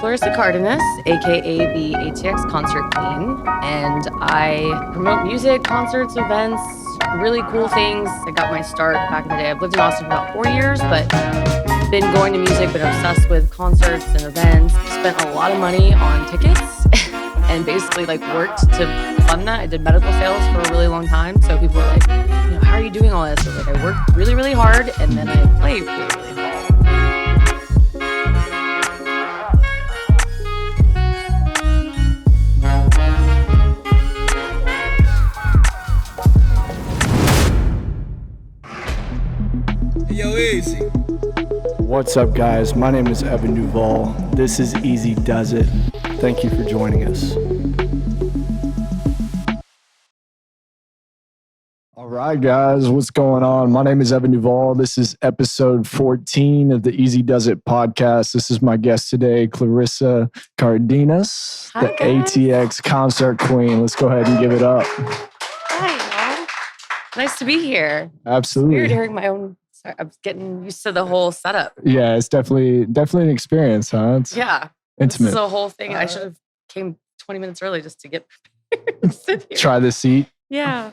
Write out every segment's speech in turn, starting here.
Clarissa Cardenas, aka the ATX concert queen, and I promote music, concerts, events, really cool things. I got my start back in the day. I've lived in Austin for about 4 years, but been going to music, been obsessed with concerts and events, spent a lot of money on tickets and basically worked to fund that. I did medical sales for a really long time. So people were like, how are you doing all this? I was like, I work really, really hard and then I play really, really hard. Yo, Eazy. What's up, guys? My name is Evan Duvall. This is Eazy Does It. Thank you for joining us. All right, guys, what's going on? My name is Evan Duvall. This is episode 14 of the Eazy Does It podcast. This is my guest today, Clarissa Cardenas, Hi, the guys. ATX concert queen. Let's go ahead and give it up. Hi, y'all. Nice to be here. Absolutely. Weird hearing my own. Sorry, I'm getting used to the whole setup. Yeah, it's definitely an experience, huh? It's Yeah. intimate. This is a whole thing. I should have came 20 minutes early just to get prepared to sit here. Try this seat. Yeah.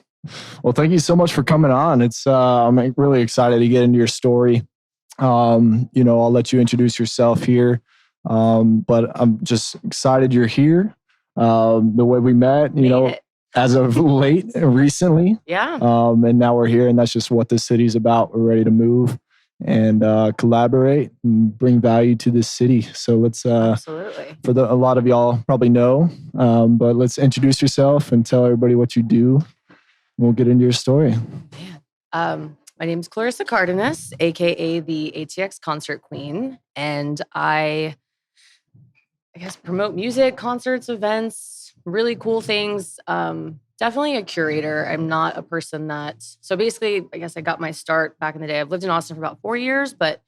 Well, thank you so much for coming on. It's I'm really excited to get into your story. I'll let you introduce yourself here. But I'm just excited you're here. The way we met, as of late, recently. Yeah. And now we're here, and that's just what this city's about. We're ready to move and collaborate and bring value to this city. So let's, Absolutely. a lot of y'all probably know, but let's introduce yourself and tell everybody what you do. We'll get into your story. My name is Clarissa Cardenas, aka the ATX concert queen, and I guess promote music, concerts, events, really cool things. Definitely a curator. I'm not a person so basically, I guess I got my start back in the day. I've lived in Austin for about 4 years, but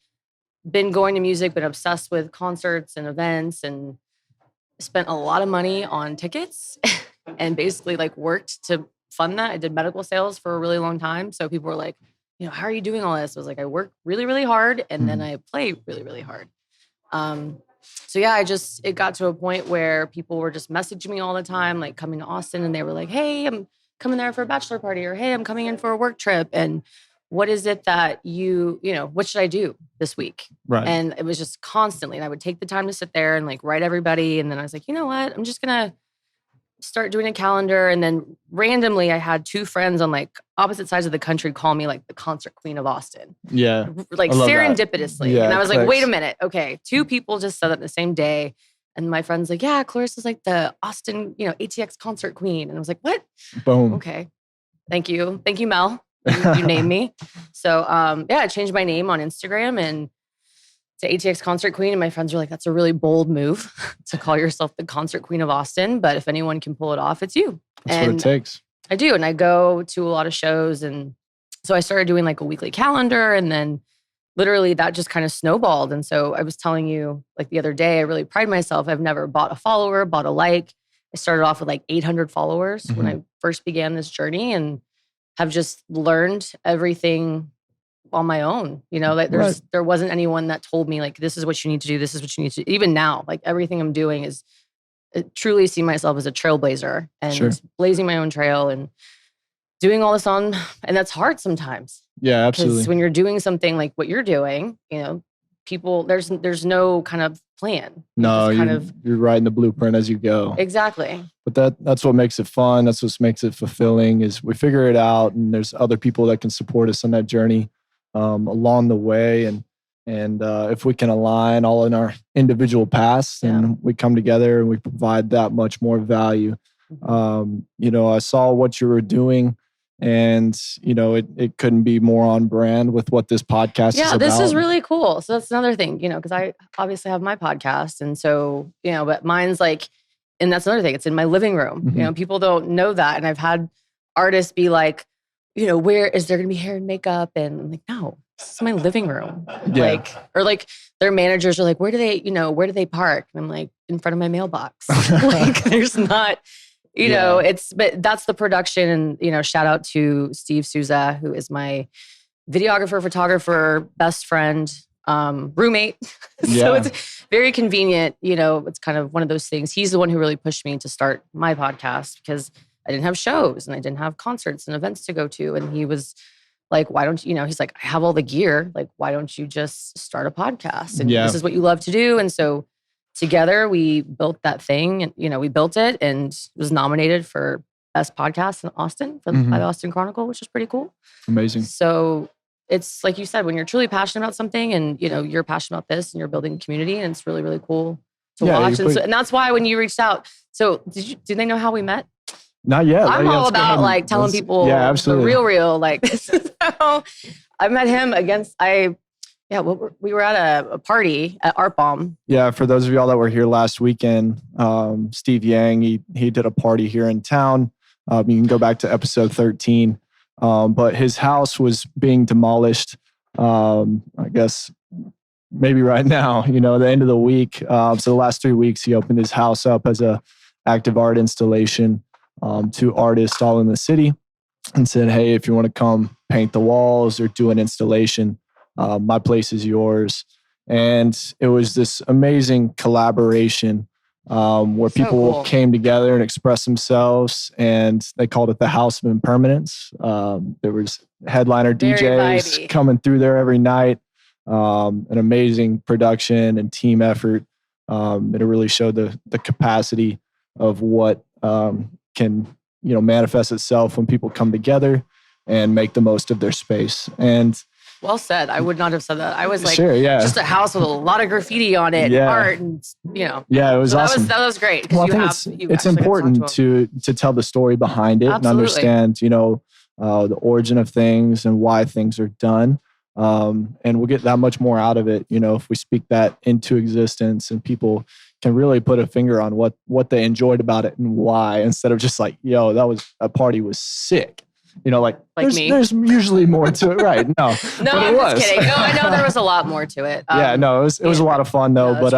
been going to music, been obsessed with concerts and events, and spent a lot of money on tickets and basically worked to fund that. I did medical sales for a really long time. So people were like, how are you doing all this? I was like, I work really, really hard and then I play really, really hard. So yeah, it got to a point where people were just messaging me all the time, coming to Austin, and they were like, hey, I'm coming there for a bachelor party, or hey, I'm coming in for a work trip. And what is it that what should I do this week? Right. And it was just constantly, and I would take the time to sit there and write everybody. And then I was like, you know what? I'm just going to start doing a calendar. And then randomly I had two friends on opposite sides of the country call me the concert queen of Austin. Yeah. Serendipitously. Yeah, and I was clicks. wait a minute. Okay. Two people just said that the same day. And my friend's like, yeah, Clarissa's the Austin, ATX concert queen. And I was like, what? Boom. Okay. Thank you. Thank you, Mel. You named me. So I changed my name on Instagram and to ATX concert queen. And my friends were like, that's a really bold move to call yourself the concert queen of Austin. But if anyone can pull it off, it's you. That's what it takes. I do. And I go to a lot of shows. And so I started doing a weekly calendar. And then literally that just kind of snowballed. And so I was telling you the other day, I really pride myself. I've never bought a follower, bought a like. I started off with 800 followers when I first began this journey and have just learned everything on my own. There wasn't anyone that told me this is what you need to do. This is what you need to do. Even now, everything I'm doing is truly see myself as a trailblazer and blazing my own trail and doing all this and that's hard sometimes. Yeah, absolutely. Because when you're doing something like what you're doing, people, there's no kind of plan. No, you're writing the blueprint as you go. Exactly. But that's what makes it fun. That's what makes it fulfilling is we figure it out and there's other people that can support us on that journey along the way. And if we can align all in our individual paths and we come together and we provide that much more value. I saw what you were doing and, it couldn't be more on brand with what this podcast is about. Yeah, this is really cool. So that's another thing, because I obviously have my podcast. And so, but mine's and that's another thing. It's in my living room. People don't know that. And I've had artists be like, where is there going to be hair and makeup? And I'm like, no, this is my living room. Yeah. Or their managers are like, where do they park? And I'm like, in front of my mailbox. There's not, but that's the production. And, shout out to Steve Souza, who is my videographer, photographer, best friend, roommate. Yeah. So it's very convenient. It's kind of one of those things. He's the one who really pushed me to start my podcast because I didn't have shows and I didn't have concerts and events to go to. And he was like, why don't you, he's like, I have all the gear. Like, why don't you just start a podcast? And this is what you love to do. And so together we built that thing and, we built it and was nominated for Best Podcast in Austin by the Austin Chronicle, which is pretty cool. Amazing. So it's like you said, when you're truly passionate about something and, you're passionate about this and you're building a community and it's really, really cool to watch. And that's why when you reached out, so did they know how we met? Not yet. I'm all about like telling people the real, like this is how I met him we were at a party at Art Bomb. Yeah, for those of y'all that were here last weekend, Steve Yang, he did a party here in town. You can go back to episode 13. But his house was being demolished, I guess maybe right now, the end of the week. So the last 3 weeks, he opened his house up as a active art installation to artists all in the city and said, hey, if you want to come paint the walls or do an installation, my place is yours. And it was this amazing collaboration where people came together and expressed themselves, and they called it the House of Impermanence. There was headliner DJs coming through there every night, an amazing production and team effort. It really showed the capacity of what can manifest itself when people come together and make the most of their space. And well said. I would not have said that. I was like, just a house with a lot of graffiti on it, art, and Yeah, it was awesome. That was great. Well, I think it's important to tell the story behind it and understand, the origin of things and why things are done. And we'll get that much more out of it, if we speak that into existence and people can really put a finger on what they enjoyed about it and why, instead of just like, a party was sick. There's usually more to it, right? No, I'm just kidding. No, I know there was a lot more to it. It was a lot of fun though. But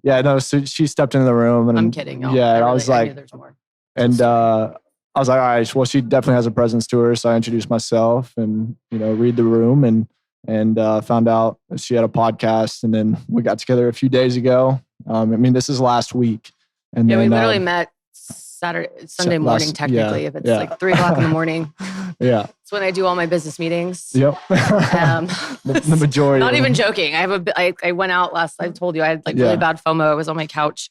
really cool. So she stepped into the room and I'm kidding. No, I was like, there's more. And I was like, all right, well, she definitely has a presence to her. So I introduced myself and read the room and found out that she had a podcast. And then we got together a few days ago. This is last week. And then, we literally met Sunday morning, technically, if it's like 3:00 in the morning. Yeah. It's when I do all my business meetings. Yep. The majority. Not even joking. I went out I told you I had really bad FOMO. I was on my couch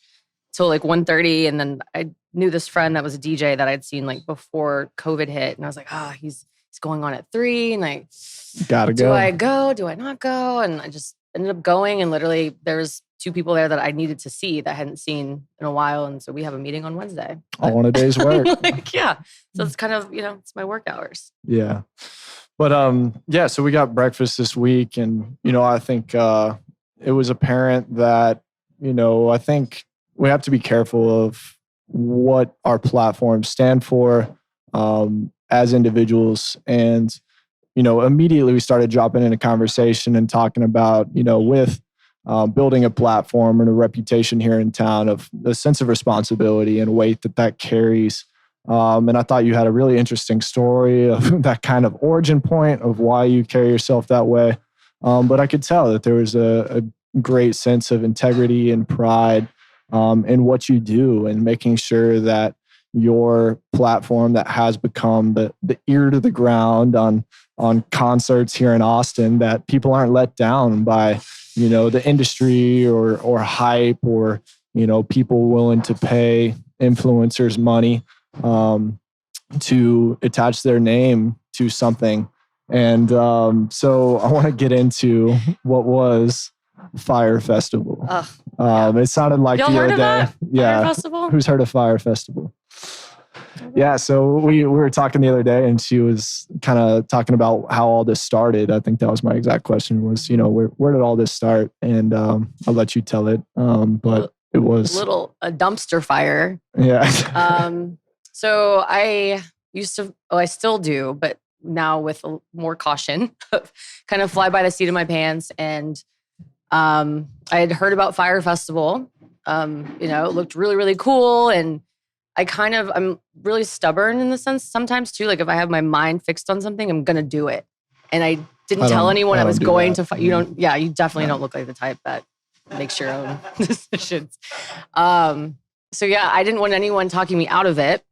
till 1:30. And then I knew this friend that was a DJ that I'd seen before COVID hit. And I was like, he's going on at 3. And gotta go. Do I go? Do I not go? And I just ended up going. And literally there was 2 people there that I needed to see that I hadn't seen in a while. And so we have a meeting on Wednesday. All in a day's work. So it's kind of, it's my work hours. Yeah. But so we got breakfast this week. And, I think it was apparent that, I think we have to be careful of what our platforms stand for as individuals. And, immediately we started dropping in a conversation and talking about, with building a platform and a reputation here in town, of the sense of responsibility and weight that carries. And I thought you had a really interesting story of that kind of origin point of why you carry yourself that way. But I could tell that there was a great sense of integrity and pride in what you do, and making sure that your platform that has become the ear to the ground on concerts here in Austin, that people aren't let down by the industry or hype or people willing to pay influencers money to attach their name to something. And so I want to get into what was Fire Festival. It sounded like y'all the heard other of day. That? Fire Festival? Who's heard of Fire Festival? Yeah, so we were talking the other day, and she was kind of talking about how all this started. I think that was my exact question was, where did all this start? And I'll let you tell it. But it was a dumpster fire. Yeah. So I still do, but now with more caution, kind of fly by the seat of my pants. And I had heard about Fire Festival. It looked really, really cool. And I'm really stubborn in the sense sometimes too. Like if I have my mind fixed on something, I'm going to do it. And I didn't tell anyone I was do going that. to. You don't. Yeah, you definitely don't look like the type that makes your own decisions. So yeah, I didn't want anyone talking me out of it,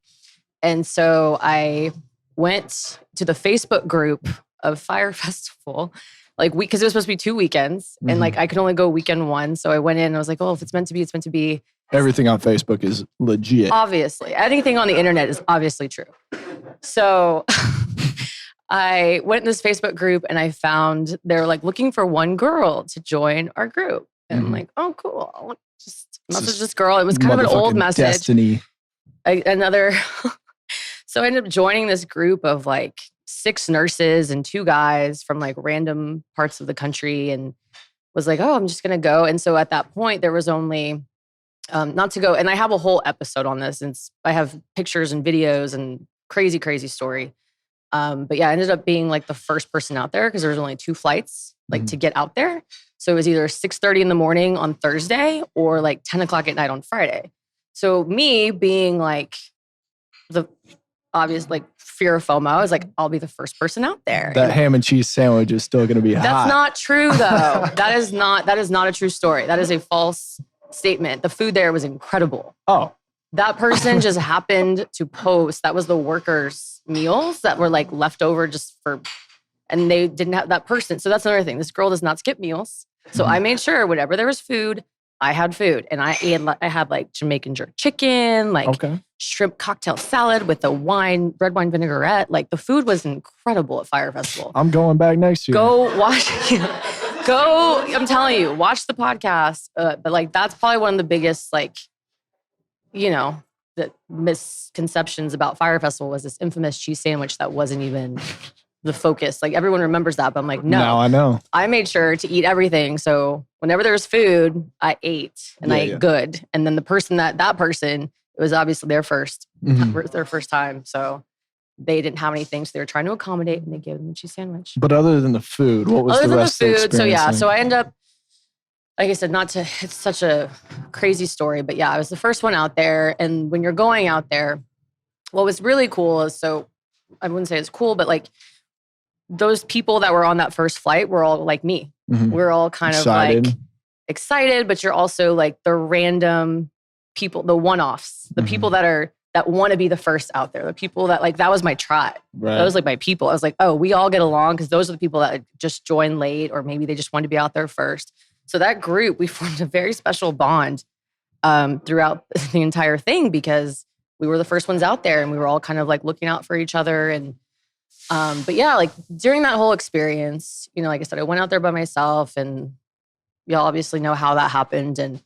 and so I went to the Facebook group of Fire Festival, because it was supposed to be 2 weekends, and like I could only go weekend one. So I went in and I was like, oh, if it's meant to be, it's meant to be. Everything on Facebook is legit. Obviously, anything on the internet is obviously true. So I went in this Facebook group and I found they're like looking for one girl to join our group. And I'm like, oh, cool. I'll just message this girl. It was kind of an old message. Destiny. So I ended up joining this group of like 6 nurses and 2 guys from like random parts of the country, and was like, oh, I'm just going to go. And so at that point, there was only not to go. And I have a whole episode on this, and I have pictures and videos and crazy, crazy story. But yeah, I ended up being like the first person out there because there was only 2 flights to get out there. So it was either 6:30 in the morning on Thursday or like 10 o'clock at night on Friday. So me being like the obvious like fear of FOMO, I was like, I'll be the first person out there. That ham and cheese sandwich is still going to be hot. That's not true though. That is not a true story. That is a false statement. The food there was incredible. Oh. That person just happened to post. That was the workers' meals that were like left over and they didn't have that person. So that's another thing. This girl does not skip meals. So I made sure whenever there was food, I had food. And I had like Jamaican jerk chicken, like shrimp cocktail salad with a red wine vinaigrette. Like the food was incredible at Fire Festival. I'm going back next year. Go watch. I'm telling you, watch the podcast. But like that's probably one of the biggest the misconceptions about Fire Festival was this infamous cheese sandwich that wasn't even the focus. Like everyone remembers that, but I'm like, no. Now I know. I made sure to eat everything. So whenever there was food, I ate and I ate good. And then the person that person, it was obviously their first time. So they didn't have anything. So they were trying to accommodate and they gave them a cheese sandwich. But other than the food, what was the rest of the experience? So yeah, so I end up, like I said, it's such a crazy story, but yeah, I was the first one out there. And when you're going out there, what was really cool is, so I wouldn't say it's cool, but like those people that were on that first flight were all like me. We're all kind of like excited, but you're also like the random people, the one-offs, the people that want to be the first out there, the people that that was my tribe. Right. That was like my people. I was like, oh, we all get along because those are the people that just joined late, or maybe they just wanted to be out there first. So that group, we formed a very special bond throughout the entire thing because we were the first ones out there and we were all kind of like looking out for each other. And but yeah, like during that whole experience, like I said, I went out there by myself, and y'all obviously know how that happened, and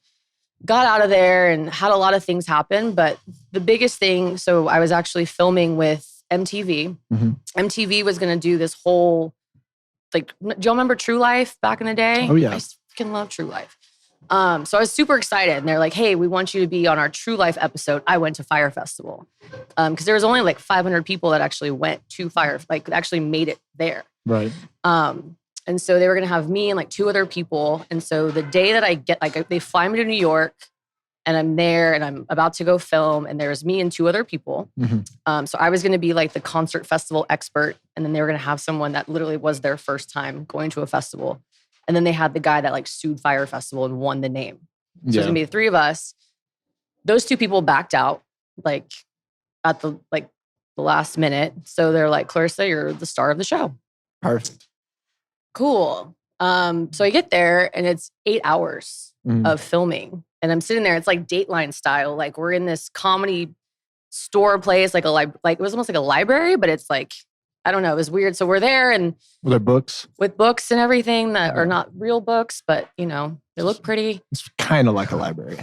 got out of there and had a lot of things happen. But the biggest thing, so I was actually filming with MTV. MTV was going to do this whole, do y'all remember True Life back in the day? Oh yeah. I freaking love True Life. So I was super excited, and they're like, hey, we want you to be on our True Life episode. I went to Fire Festival. Because there was only like 500 people that actually went to Fire, actually made it there. Right. And so they were going to have me and like 2 other people. And so the day that I get, they fly me to New York, and I'm there and I'm about to go film, and there's me and 2 other people. So I was going to be like the concert festival expert. And then they were going to have someone that literally was their first time going to a festival. And then they had the guy that sued Fire Festival and won the name. So it was going to be the 3 of us. Those 2 people backed out at the last minute. So they're like, Clarissa, you're the star of the show. Perfect. Cool. So I get there and it's 8 hours of filming. And I'm sitting there, it's like Dateline style. Like we're in this comedy store place, it was almost like a library, but it's like, I don't know, it was weird. So we're there and were there books? With books and everything that are not real books, but they look pretty. It's kind of like a library.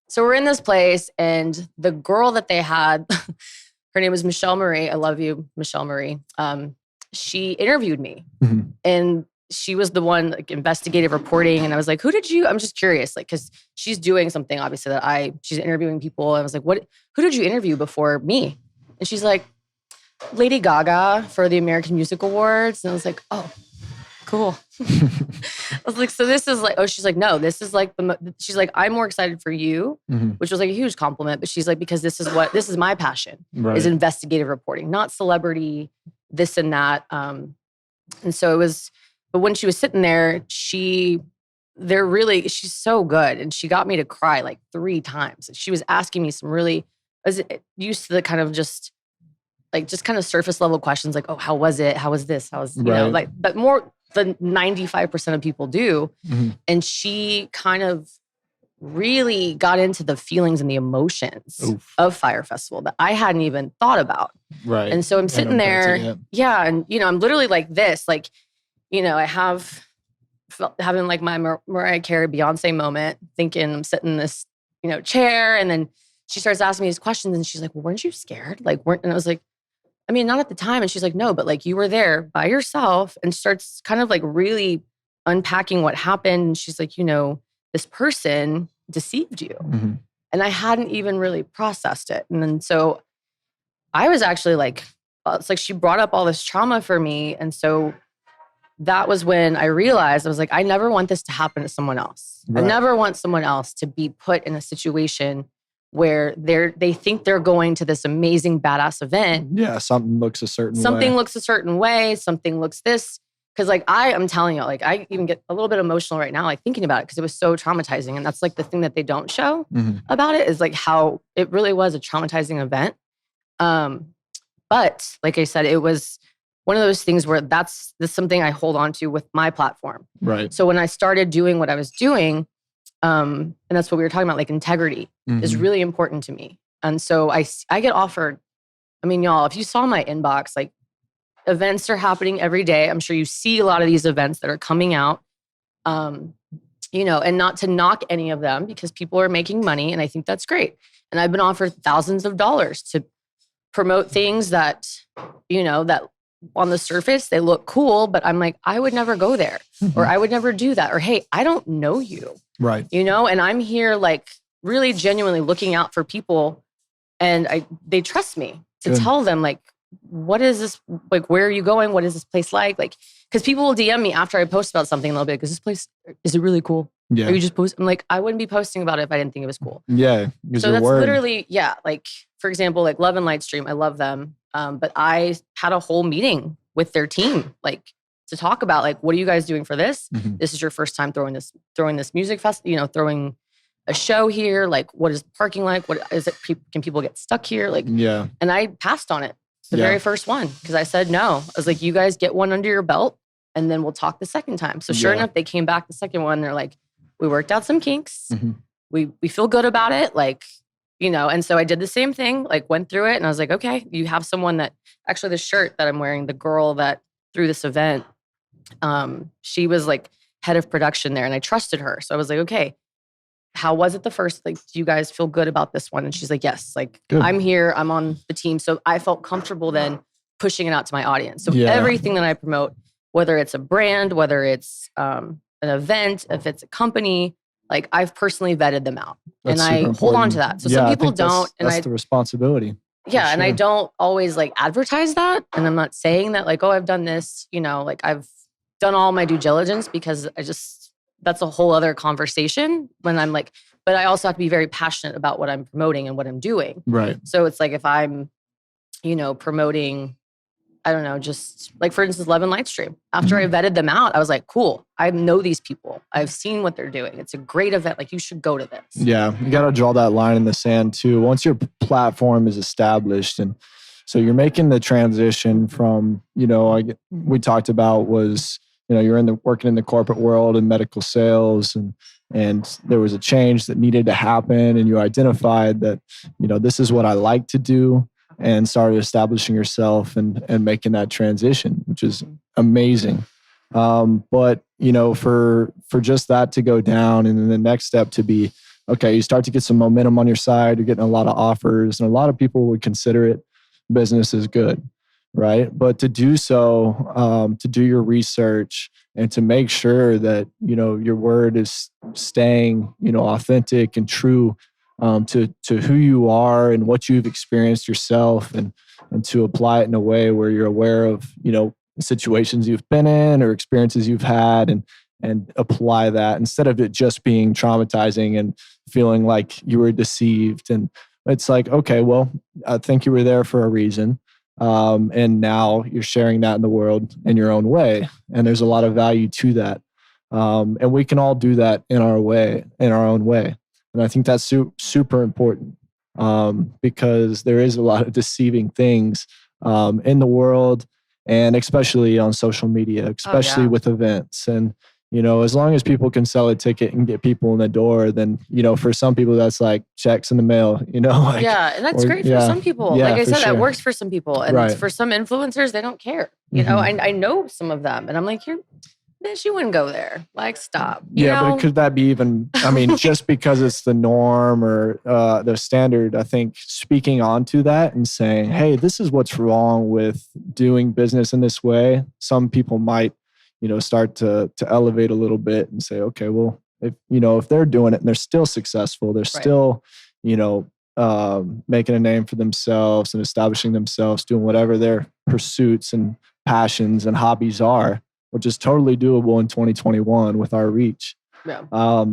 So we're in this place, and the girl that they had, her name was Michelle Marie. I love you, Michelle Marie. She interviewed me, and she was the one investigative reporting. And I was like, I'm just curious, because she's doing something obviously she's interviewing people. I was like, who did you interview before me? And she's like, Lady Gaga for the American Music Awards. And I was like, oh, cool. I was like, so this is she's like, no, this is she's like, I'm more excited for you, which was like a huge compliment. But she's like, because this is my passion, is investigative reporting, not celebrity, this and that. And so it was, but when she was sitting there, she's so good. And she got me to cry like 3 times. She was asking me some really, I was used to the kind of just kind of surface level questions like, oh, how was it? How was this? How was, but more than 95% of people do. Mm-hmm. And she kind of really got into the feelings and the emotions of Fire Festival that I hadn't even thought about. Right. And so I'm sitting there. Yeah. And, I'm literally like this, like, I having like my Mariah Carey Beyonce moment, thinking I'm sitting in this, chair. And then she starts asking me these questions and she's like, well, weren't you scared? And I was like, I mean, not at the time. And she's like, no, but like you were there by yourself, and starts kind of like really unpacking what happened. And she's like, this person deceived you. Mm-hmm. And I hadn't even really processed it. And then so I was actually like, it's like she brought up all this trauma for me. And so that was when I realized, I was like, I never want this to happen to someone else. Right. I never want someone else to be put in a situation where they think they're going to this amazing badass event. Yeah, something looks a certain way. Something looks this. Because like I'm telling you, like I even get a little bit emotional right now, like thinking about it, because it was so traumatizing. And that's like the thing that they don't show about it, is like how it really was a traumatizing event. But like I said, it was one of those things where that's something I hold on to with my platform. Right. So when I started doing what I was doing, and that's what we were talking about, like integrity is really important to me. And so I get offered, I mean, y'all, if you saw my inbox, like events are happening every day. I'm sure you see a lot of these events that are coming out, and not to knock any of them, because people are making money and I think that's great. And I've been offered thousands of dollars to promote things that, that on the surface, they look cool, but I'm like, I would never go there, or I would never do that. Or, hey, I don't know you. Right. And I'm here like really genuinely looking out for people, and they trust me to tell them like, what is this? Like, where are you going? What is this place like? Like, because people will DM me after I post about something and they'll be like, is it really cool? Yeah. Are you just posting? I'm like, I wouldn't be posting about it if I didn't think it was cool. Yeah. So that's literally, like, for example, like Love and Light Stream, I love them. But I had a whole meeting with their team, like to talk about like, what are you guys doing for this? This is your first time throwing this music fest, throwing a show here. Like, what is parking like? What is it? Can people get stuck here? Like, yeah. And I passed on it. The very first one, because I said no. I was like, you guys get one under your belt and then we'll talk the second time. So sure enough, they came back the second one. They're like, we worked out some kinks. We feel good about it. Like, and so I did the same thing, like went through it, and I was like, okay, you have someone that, actually the shirt that I'm wearing, the girl that threw this event, she was like head of production there, and I trusted her. So I was like, okay, how was it the first? Like, do you guys feel good about this one? And she's like, yes, like good. I'm here, I'm on the team. So I felt comfortable then pushing it out to my audience. So everything that I promote, whether it's a brand, whether it's an event, if it's a company, like I've personally vetted them out. That's and I hold on to that. So some people don't. That's the responsibility. Yeah. Sure. And I don't always like advertise that. And I'm not saying that like, oh, I've done this, like I've done all my due diligence, because that's a whole other conversation when I'm like, but I also have to be very passionate about what I'm promoting and what I'm doing. Right. So it's like, if I'm, promoting, I don't know, just like, for instance, Love and Light Stream. After I vetted them out, I was like, cool, I know these people. I've seen what they're doing. It's a great event. Like, you should go to this. Yeah. You got to draw that line in the sand too. Once your platform is established, and so you're making the transition from, we talked about was, you're working in the corporate world and medical sales, and there was a change that needed to happen, and you identified that, this is what I like to do, and started establishing yourself and making that transition, which is amazing. But for just that to go down, and then the next step to be, okay, you start to get some momentum on your side, you're getting a lot of offers, and a lot of people would consider it business is good. Right. But to do so, to do your research and to make sure that, your word is staying, authentic and true to who you are and what you've experienced yourself, and to apply it in a way where you're aware of, situations you've been in or experiences you've had, and apply that instead of it just being traumatizing and feeling like you were deceived. And it's like, okay, well, I think you were there for a reason. And now you're sharing that in the world in your own way. And there's a lot of value to that. And we can all do that in our own way. And I think that's super important, because there is a lot of deceiving things in the world, and especially on social media, especially with events. And, as long as people can sell a ticket and get people in the door, then, for some people, that's like checks in the mail, like, yeah. And that's great for some people. Yeah, like I said, sure. that works for some people. And Right. for some influencers, they don't care. I know some of them, and I'm like, bitch, you wouldn't go there. Like, stop. But could that be even, just because it's the norm or the standard, I think speaking onto that and saying, hey, this is what's wrong with doing business in this way. Some people might, start to elevate a little bit and say, okay, well, if they're doing it and they're still successful, they're still, making a name for themselves and establishing themselves, doing whatever their pursuits and passions and hobbies are, which is totally doable in 2021 with our reach. Yeah. I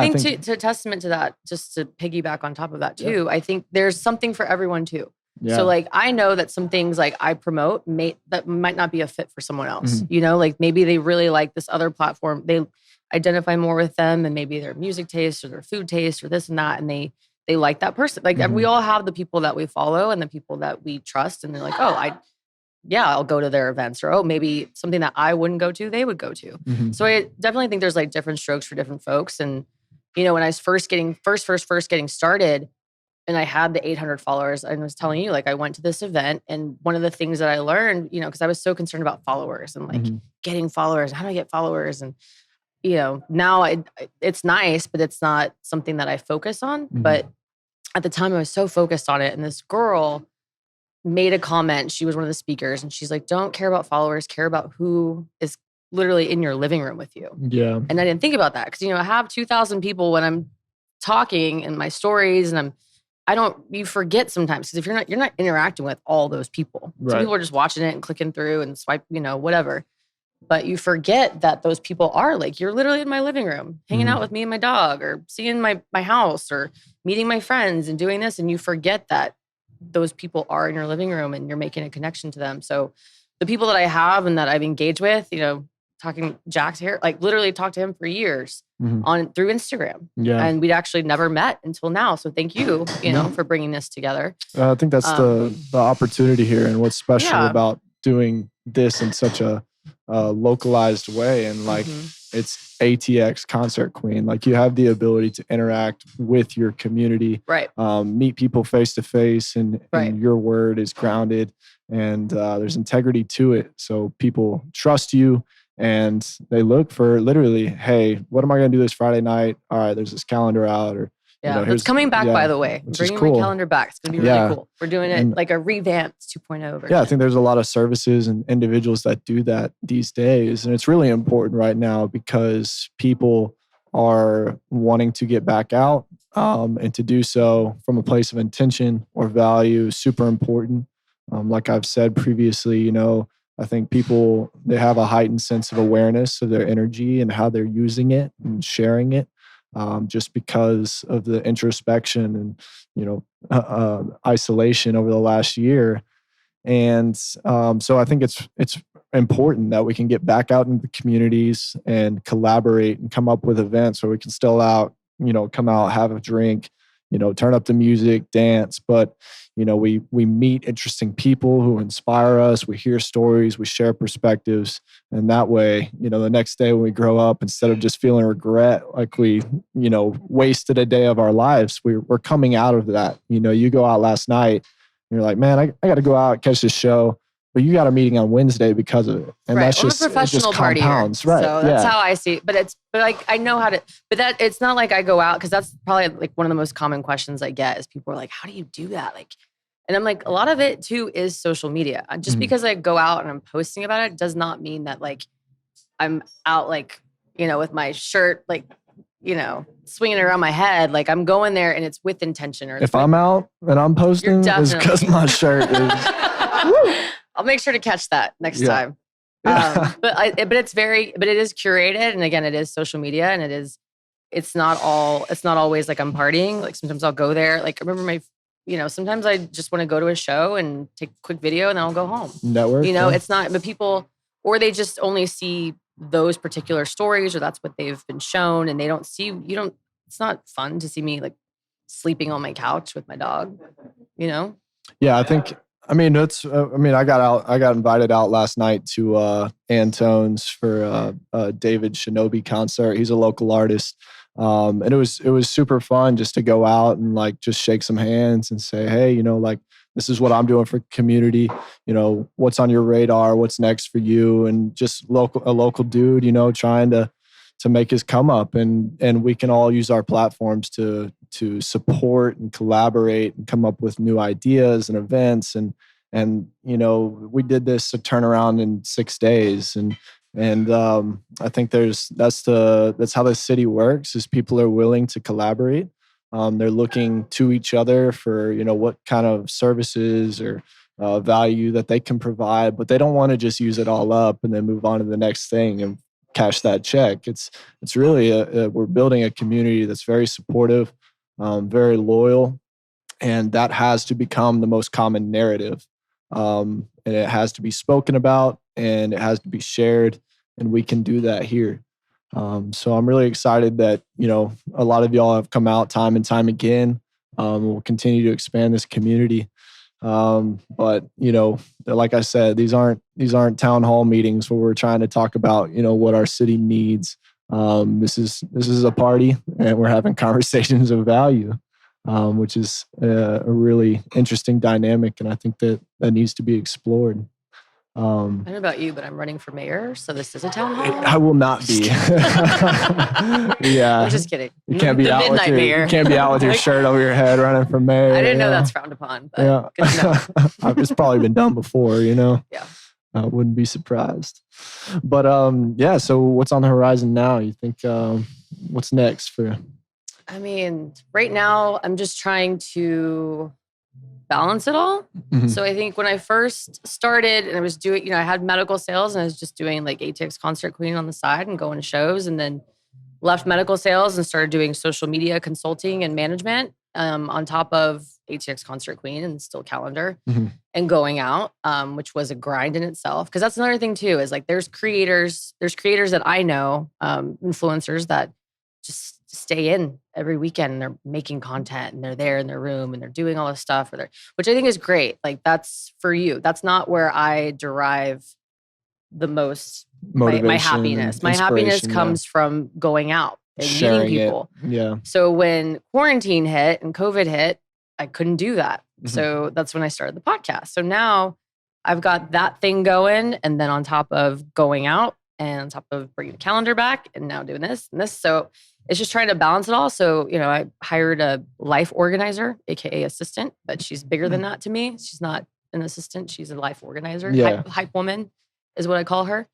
think to testament to that, just to piggyback on top of that too, I think there's something for everyone too. Yeah. So like, I know that some things like I promote that might not be a fit for someone else, like maybe they really like this other platform. They identify more with them and maybe their music taste or their food taste or this and that. And they like that person. Like we all have the people that we follow and the people that we trust. And they're like, I'll go to their events, or, maybe something that I wouldn't go to, they would go to. So I definitely think there's like different strokes for different folks. And, when I was first getting started and I had the 800 followers, I was telling you, like, I went to this event, and one of the things that I learned, because I was so concerned about followers and like getting followers, how do I get followers? And, now it's nice, but it's not something that I focus on. But at the time I was so focused on it. And this girl made a comment. She was one of the speakers, and she's like, don't care about followers, care about who is literally in your living room with you. Yeah. And I didn't think about that because, I have 2,000 people when I'm talking in my stories, and you forget sometimes, because if you're not interacting with all those people. Right. Some people are just watching it and clicking through and swipe, whatever. But you forget that those people are like, you're literally in my living room, hanging out with me and my dog, or seeing my house, or meeting my friends and doing this. And you forget that those people are in your living room and you're making a connection to them. So the people that I have and that I've engaged with, talking Jack's here, like literally talked to him for years through Instagram. Yeah. And we'd actually never met until now. So thank you, for bringing this together. I think that's the opportunity here, and what's special about doing this in such a localized way. And like, it's ATX Concert Queen. Like, you have the ability to interact with your community, right? Meet people face to face, and your word is grounded, and there's integrity to it. So people trust you, and they look for literally, hey, what am I going to do this Friday night? All right, there's this calendar out, or it's coming back, by the way. I'm bringing my calendar back. It's going to be really cool. We're doing it like a revamped 2.0 version. Yeah, I think there's a lot of services and individuals that do that these days. And it's really important right now because people are wanting to get back out, and to do so from a place of intention or value is super important. Like I've said previously, I think people, they have a heightened sense of awareness of their energy and how they're using it and sharing it. Just because of the introspection and isolation over the last year, and so I think it's important that we can get back out into the communities and collaborate and come up with events where we can still come out, have a drink, turn up the music, dance, but we meet interesting people who inspire us. We hear stories, we share perspectives. And that way, the next day when we grow up, instead of just feeling regret, like we, wasted a day of our lives, we're coming out of that. You go out last night and you're like, man, I got to go out and catch this show. But you got a meeting on Wednesday because of it. And that's just, a professional party. Right. So that's how I see it. But like, I know how to, but that it's not like I go out, because that's probably like one of the most common questions I get is people are like, how do you do that? Like, and I'm like, a lot of it too is social media. Just because I go out and I'm posting about it does not mean that like I'm out like, with my shirt, like, swinging around my head. Like, I'm going there and it's with intention. Or if I'm out and I'm posting, it's because my shirt is... I'll make sure to catch that next time. But it is curated. And again, it is social media, and it's not always like I'm partying. Like, sometimes I'll go there. Like, I remember sometimes I just want to go to a show and take a quick video and then I'll go home. Network. It's not, but people, or they just only see those particular stories or that's what they've been shown and they don't see, it's not fun to see me like sleeping on my couch with my dog, Yeah, I think, I got invited out last night to Antone's for David Shinobi concert. He's a local artist. And it was super fun just to go out and like just shake some hands and say, hey, like this is what I'm doing for community. What's on your radar? What's next for you? And just a local dude, trying to make his come up, and we can all use our platforms to support and collaborate and come up with new ideas and events. And we did this a turnaround in 6 days, and I think that's how the city works. Is people are willing to collaborate. They're looking to each other for what kind of services or value that they can provide, but they don't want to just use it all up and then move on to the next thing and cash that check. It's really we're building a community that's very supportive, very loyal, and that has to become the most common narrative. And it has to be spoken about and it has to be shared, and we can do that here. So I'm really excited that, a lot of y'all have come out time and time again. We'll continue to expand this community. But like I said, these aren't town hall meetings where we're trying to talk about, what our city needs. This is a party and we're having conversations of value, which is a really interesting dynamic. And I think that needs to be explored. I don't know about you, but I'm running for mayor, so this is a town hall. I will not be. Yeah, I'm just kidding. You can't be out with your shirt over your head running for mayor. I didn't know that's frowned upon. But yeah, good to know. It's probably been done before. Yeah, I wouldn't be surprised. But yeah. So what's on the horizon now? You think what's next for? I mean, right now I'm just trying to balance it all. Mm-hmm. So I think when I first started and I was doing, I had medical sales and I was just doing like ATX Concert Queen on the side and going to shows, and then left medical sales and started doing social media consulting and management on top of ATX Concert Queen and still calendar and going out, which was a grind in itself. Because that's another thing too, is like there's creators that I know, influencers that just stay in every weekend and they're making content and they're there in their room and they're doing all this stuff, which I think is great. Like that's for you. That's not where I derive the most my happiness. My happiness comes from going out and meeting people. Yeah. So when quarantine hit and COVID hit, I couldn't do that. So that's when I started the podcast. So now I've got that thing going, and then on top of going out and on top of bringing the calendar back and now doing this and this. So it's just trying to balance it all. So, I hired a life organizer, AKA assistant, but she's bigger than that to me. She's not an assistant. She's a life organizer. Yeah. Hype woman is what I call her.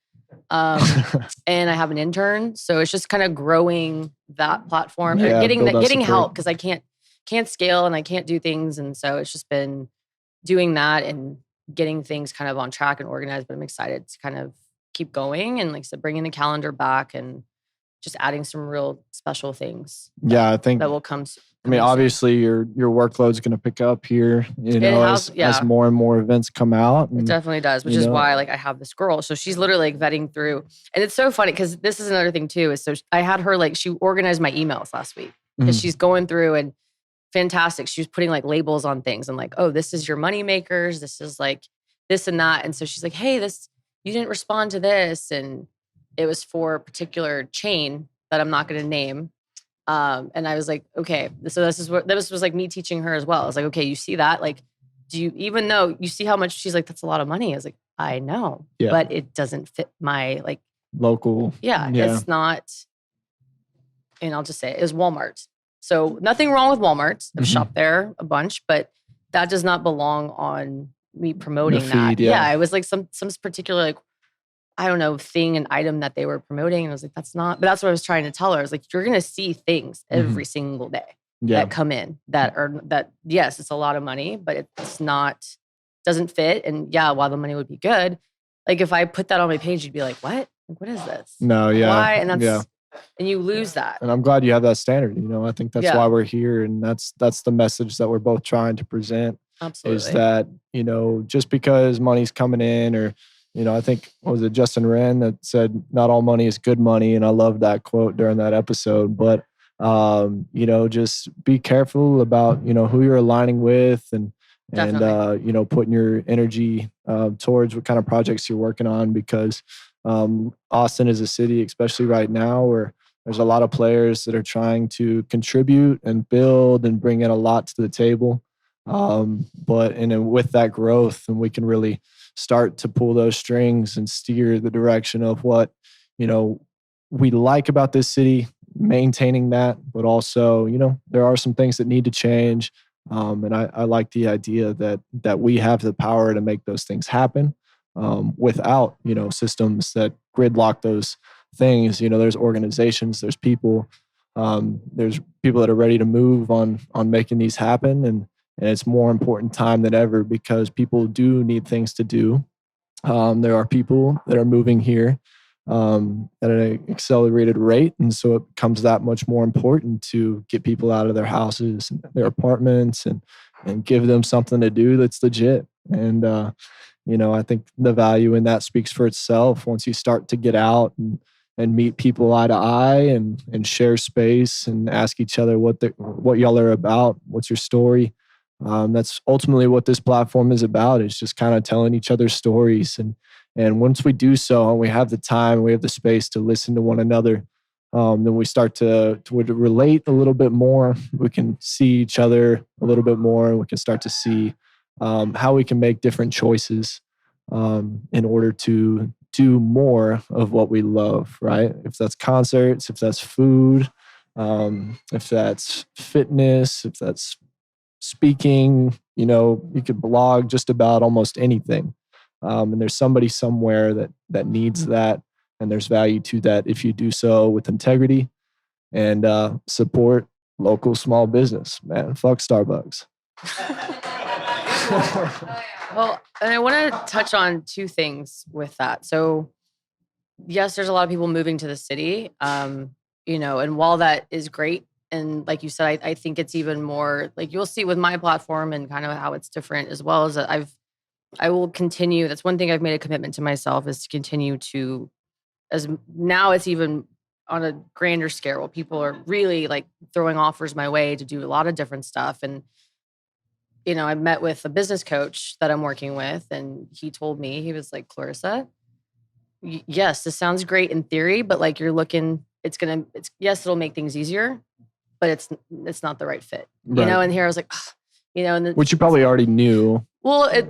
And I have an intern. So it's just kind of growing that platform, getting help, because I can't scale and I can't do things. And so it's just been doing that and getting things kind of on track and organized. But I'm excited to kind of keep going. And like I said, bringing the calendar back and just adding some real special things. I think that will come. Obviously your workload's going to pick up here, as more and more events come out. It definitely does, which is why like I have this girl. So she's literally like vetting through, and it's so funny because this is another thing too. Is so I had her like she organized my emails last week because she's going through and fantastic. She was putting like labels on things and like, oh, this is your money makers. This is like this and that. And so she's like, hey, you didn't respond to this, and it was for a particular chain that I'm not going to name. And I was like, okay, so this was like me teaching her as well. I was like, okay, you see that? Like, even though you see how much, she's like, that's a lot of money. I was like, I know, but it doesn't fit my like local. Yeah, it's not. And I'll just say it is Walmart. So nothing wrong with Walmart. I've shopped there a bunch, but that does not belong on me promoting that. Yeah, it was like some particular like, I don't know, thing, an item that they were promoting. And I was like, that's not, but that's what I was trying to tell her. I was like, you're going to see things every single day that come in that yes, it's a lot of money, but doesn't fit. And while the money would be good, like if I put that on my page, you'd be like, what is this? No, yeah. Why? And and you lose that. And I'm glad you have that standard. I think that's Yeah. why we're here. And that's the message that we're both trying to present. Absolutely. Is that, just because money's coming in, or, I think, what was it, Justin Wren that said, not all money is good money. And I love that quote during that episode. But, just be careful about, who you're aligning with, and putting your energy towards what kind of projects you're working on, because Austin is a city, especially right now, where there's a lot of players that are trying to contribute and build and bring in a lot to the table. But with that growth, and we can really start to pull those strings and steer the direction of what, we like about this city, maintaining that, but also, there are some things that need to change. And I like the idea that we have the power to make those things happen, without, systems that gridlock those things. There's organizations, there's people that are ready to move on making these happen. And it's more important time than ever, because people do need things to do. There are people that are moving here at an accelerated rate. And so it becomes that much more important to get people out of their houses and their apartments, and give them something to do that's legit. And, I think the value in that speaks for itself once you start to get out and meet people eye to eye, and share space and ask each other what y'all are about. What's your story? That's ultimately what this platform is about. It's just kind of telling each other stories. And once we do so, and we have the time, we have the space to listen to one another, then we start to relate a little bit more. We can see each other a little bit more, and we can start to see how we can make different choices in order to do more of what we love, right? If that's concerts, if that's food, if that's fitness, if that's speaking, you could blog just about almost anything. And there's somebody somewhere that needs that. And there's value to that if you do so with integrity and support local small business. Man, fuck Starbucks. Well, and I want to touch on two things with that. So, yes, there's a lot of people moving to the city, and while that is great, and like you said, I think it's even more, like you'll see with my platform and kind of how it's different, as well as that I will continue. That's one thing I've made a commitment to myself, is to continue to, as now it's even on a grander scale, people are really like throwing offers my way to do a lot of different stuff. And I met with a business coach that I'm working with, and he told me, he was like, Clarissa, yes, this sounds great in theory, but like yes, it'll make things easier, but it's not the right fit, Right. And here I was like, ugh, which you probably already knew. Well, to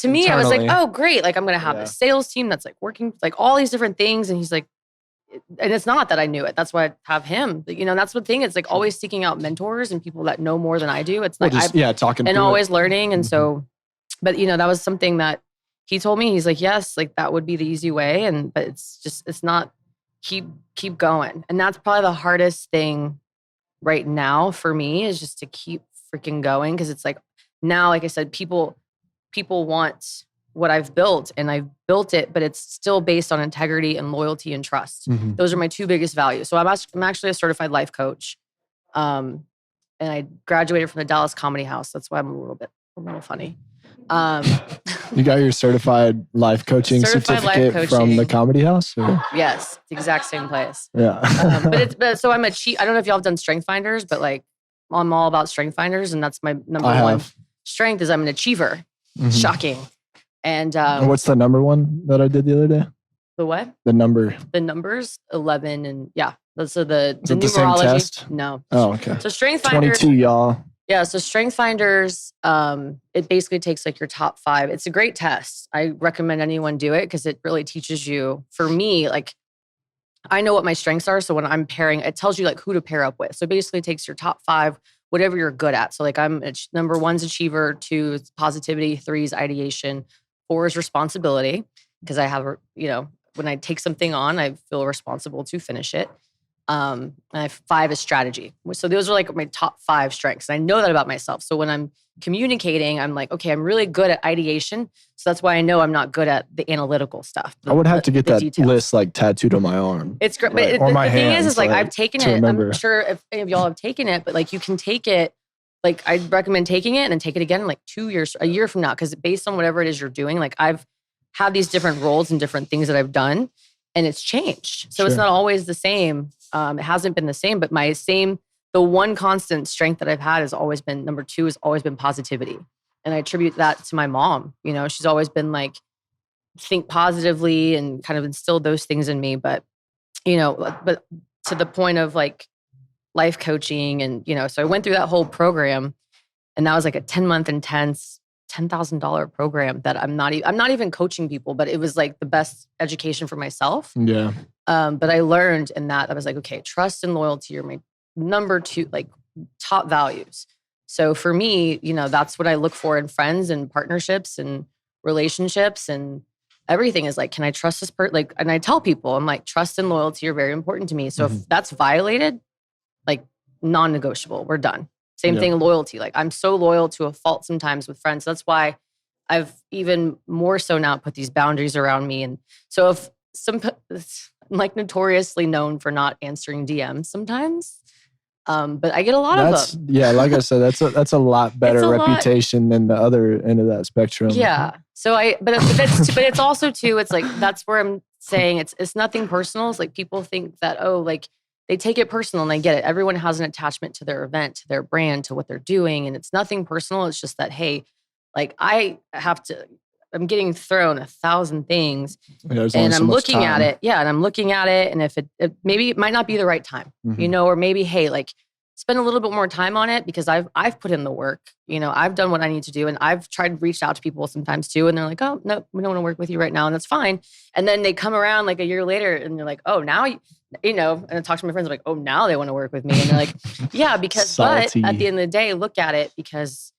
me, internally, I was like, oh, great. Like, I'm going to have this sales team that's like working, like all these different things. And he's like, and it's not that I knew it. That's why I have him. That's the thing. It's like always seeking out mentors and people that know more than I do. It's like, talking and always learning. And so, but that was something that he told me. He's like, yes, like that would be the easy way. But it's not, keep going. And that's probably the hardest thing right now for me, is just to keep freaking going. Cause it's like, now, like I said, people want what I've built, and I've built it, but it's still based on integrity and loyalty and trust. Mm-hmm. Those are my two biggest values. So I'm actually a certified life coach. And I graduated from the Dallas Comedy House. That's why I'm a little funny. You got your certified life coaching certificate from the Comedy House? Or? Yes, the exact same place. Yeah. So I'm I don't know if y'all have done Strength Finders, but like I'm all about Strength Finders, and that's my number one strength, is I'm an achiever. Mm-hmm. Shocking. And what's the number one that I did the other day? The what? The number. The numbers 11, and yeah. So the numerology. The same test? No. Oh, okay. So Strength Finders. 22, y'all. Yeah. So Strength Finders, it basically takes like your top 5. It's a great test. I recommend anyone do it, because it really teaches you. For me, like, I know what my strengths are. So when I'm pairing, it tells you like who to pair up with. So basically it takes your top 5, whatever you're good at. So like I'm number 1's achiever, 2 is positivity, 3 is ideation, 4 is responsibility, because I have, when I take something on, I feel responsible to finish it. And 5 is strategy. So those are like my top 5 strengths. And I know that about myself. So when I'm communicating, I'm like, okay, I'm really good at ideation. So that's why I know I'm not good at the analytical stuff. I would have to get that details. list like tattooed on my arm. It's great. Like, But or the my thing hands, is like I've taken it. remember. I'm sure if any of y'all have taken it, but like you can take it. Like I'd recommend taking it and then take it again in like 2 years, a year from now. Cause based on whatever it is you're doing, like I've had these different roles and different things that I've done and it's changed. So it's not always the same. It hasn't been the same, but the one constant strength that I've had has always been, number 2 has always been positivity. And I attribute that to my mom. You know, she's always been like, think positively and kind of instilled those things in me. But, you know, but to the point of like life coaching and, you know, so I went through that whole program and that was like a 10-month intense $10,000 program that I'm not even coaching people, but it was like the best education for myself. Yeah. But I learned in that I was like, okay, trust and loyalty are my number 2, like top values. So for me, you know, that's what I look for in friends and partnerships and relationships and everything is like, can I trust this person? Like, and I tell people, I'm like, trust and loyalty are very important to me. So if that's violated, like non-negotiable, we're done. Same thing, loyalty. Like I'm so loyal to a fault sometimes with friends. That's why I've even more so now put these boundaries around me. And so if I'm like notoriously known for not answering DMs sometimes, but I get a lot of them. Yeah, like I said, that's a lot better reputation than the other end of that spectrum. Yeah. So but it's also too, it's like, that's where I'm saying it's nothing personal. It's like people think that, oh, like they take it personal and I get it. Everyone has an attachment to their event, to their brand, to what they're doing. And it's nothing personal. It's just that, hey, like I'm getting thrown 1,000 things and I'm looking at it. Yeah. And I'm looking at it. And if maybe it might not be the right time, you know, or maybe, hey, like spend a little bit more time on it because I've put in the work, you know, I've done what I need to do. And I've tried to reach out to people sometimes too. And they're like, oh, no, we don't want to work with you right now. And that's fine. And then they come around like a year later and they're like, oh, now you know, and I talk to my friends, I'm like, oh, now they want to work with me. And they're like, yeah, because, but at the end of the day, look at it because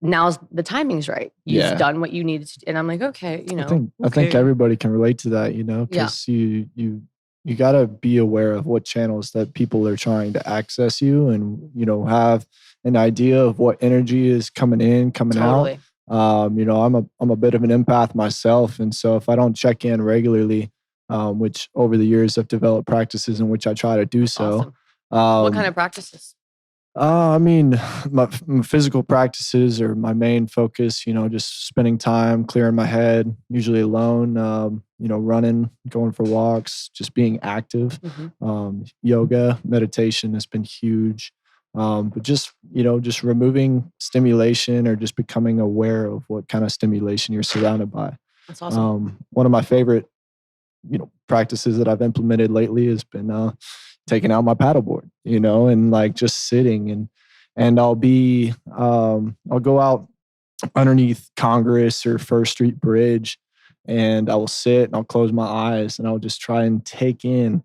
now's the timing's right. You've done what you needed to do. And I'm like, okay, you know. I think everybody can relate to that, you know, because you got to be aware of what channels that people are trying to access you and, you know, have an idea of what energy is coming in, coming out. You know, I'm a bit of an empath myself. And so if I don't check in regularly, which over the years I've developed practices in which I try to do so. Awesome. What kind of practices? I mean, my physical practices are my main focus, you know, just spending time clearing my head, usually alone, you know, running, going for walks, just being active. Yoga, meditation has been huge. But just, you know, just removing stimulation or just becoming aware of what kind of stimulation you're surrounded by. That's awesome. One of my favorite, you know, practices that I've implemented lately has been taking out my paddleboard, you know, and like just sitting and I'll go out underneath Congress or First Street Bridge and I will sit and I'll close my eyes and I'll just try and take in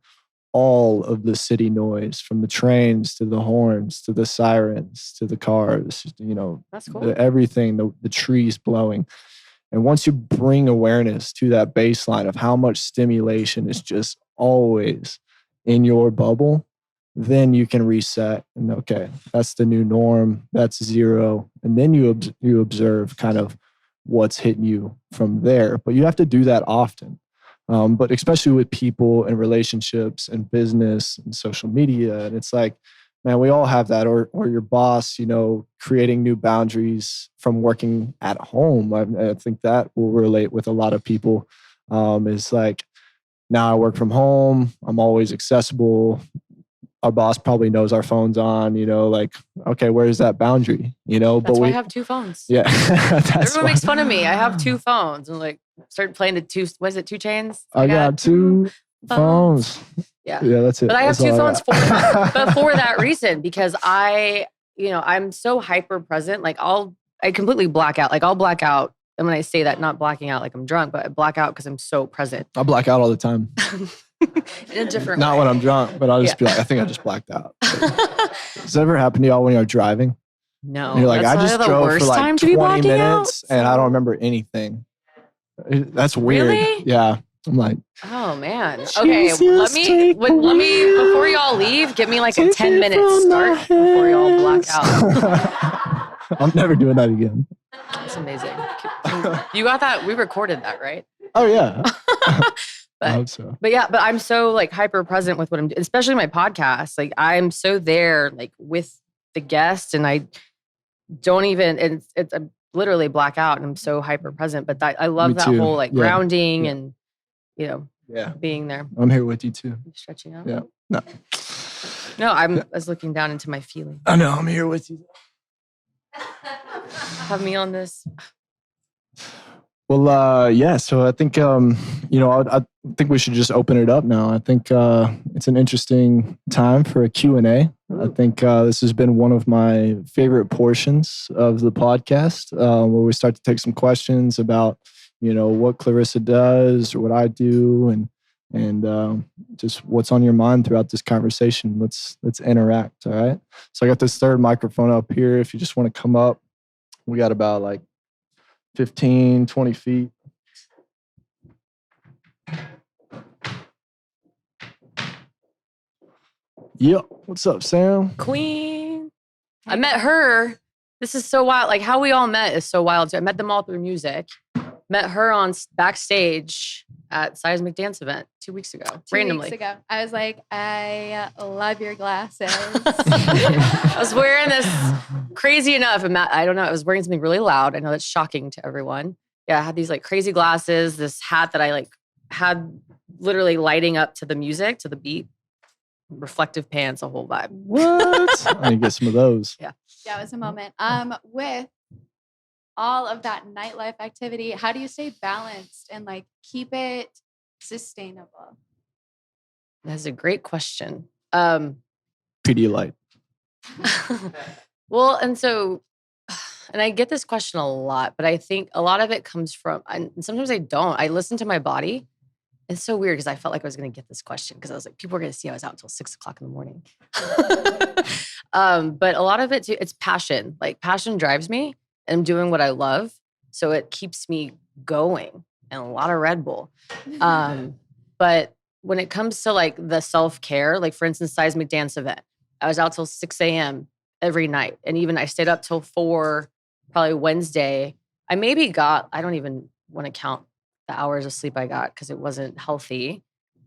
all of the city noise from the trains to the horns to the sirens to the cars, you know, that's cool. Everything, the trees blowing. And once you bring awareness to that baseline of how much stimulation is just always in your bubble, then you can reset and okay, that's the new norm. That's 0. And then you observe kind of what's hitting you from there. But you have to do that often. But especially with people and relationships and business and social media. And it's like, man, we all have that, or your boss, you know, creating new boundaries from working at home. I think that will relate with a lot of people. Is like, now I work from home. I'm always accessible. Our boss probably knows our phone's on, you know, like, okay, where's that boundary? You know, that's why I have 2 phones. Yeah. Everyone makes fun of me. I have 2 phones and like started playing the 2 Chainz? I got 2 phones. Yeah. Yeah, that's it. But I have 2 phones for that reason, because I'm so hyper present. Like I completely black out. Like I'll black out. And when I say that, not blacking out like I'm drunk, but I black out because I'm so present. I black out all the time. In a different Not way. when I'm drunk, but I'll just be like, I think I just blacked out. Does that ever happen to y'all when you're driving? No. And you're like, I just drove for like 20 minutes and I don't remember anything. That's weird. Really? Yeah. I'm like, Oh man. Okay, Jesus, let me before y'all leave, give me like a 10-minute start before y'all black out. I'm never doing that again. That's amazing. You got that? We recorded that, right? Oh yeah. But, I hope so. But yeah, but I'm so like hyper present with what I'm doing, especially my podcast. Like I'm so there like with the guest and I don't even, it's I literally black out and I'm so hyper present. But I love that whole like grounding and, you know, being there. I'm here with you too. Stretching out. Yeah. No, I was looking down into my feelings. I know. I'm here with you. Have me on this. Well, yeah. So I think, I think we should just open it up now. I think it's an interesting time for a Q&A. I think this has been one of my favorite portions of the podcast, where we start to take some questions about, what Clarissa does or what I do, and just what's on your mind throughout this conversation. Let's interact. All right. So I got this third microphone up here. If you just want to come up, we got about like 15, 20 feet. Yep. What's up, Sam? Queen. I met her. This is so wild. Like how we all met is so wild too. I met them all through music. Met her on backstage at Seismic Dance event 2 weeks ago. Randomly. 2 weeks ago. I was like, I love your glasses. I was wearing this crazy enough. I don't know. I was wearing something really loud. I know that's shocking to everyone. Yeah, I had these like crazy glasses, this hat that I like had literally lighting up to the music, to the beat, reflective pants, a whole vibe. What? I need to get some of those. Yeah. Yeah, it was a moment. With all of that nightlife activity, how do you stay balanced and like keep it sustainable? That's a great question. Pedialyte. Well, and I get this question a lot, but I think a lot of it comes from, and sometimes I don't. I listen to my body. It's so weird because I felt like I was going to get this question because I was like, people are going to see I was out until 6 o'clock in the morning. But a lot of it too, it's passion. Like passion drives me and I'm doing what I love. So it keeps me going and a lot of Red Bull. But when it comes to like the self-care, like for instance, Seismic Dance event, I was out till 6 a.m. every night. And even I stayed up till 4, probably Wednesday. I don't even want to count the hours of sleep I got because it wasn't healthy.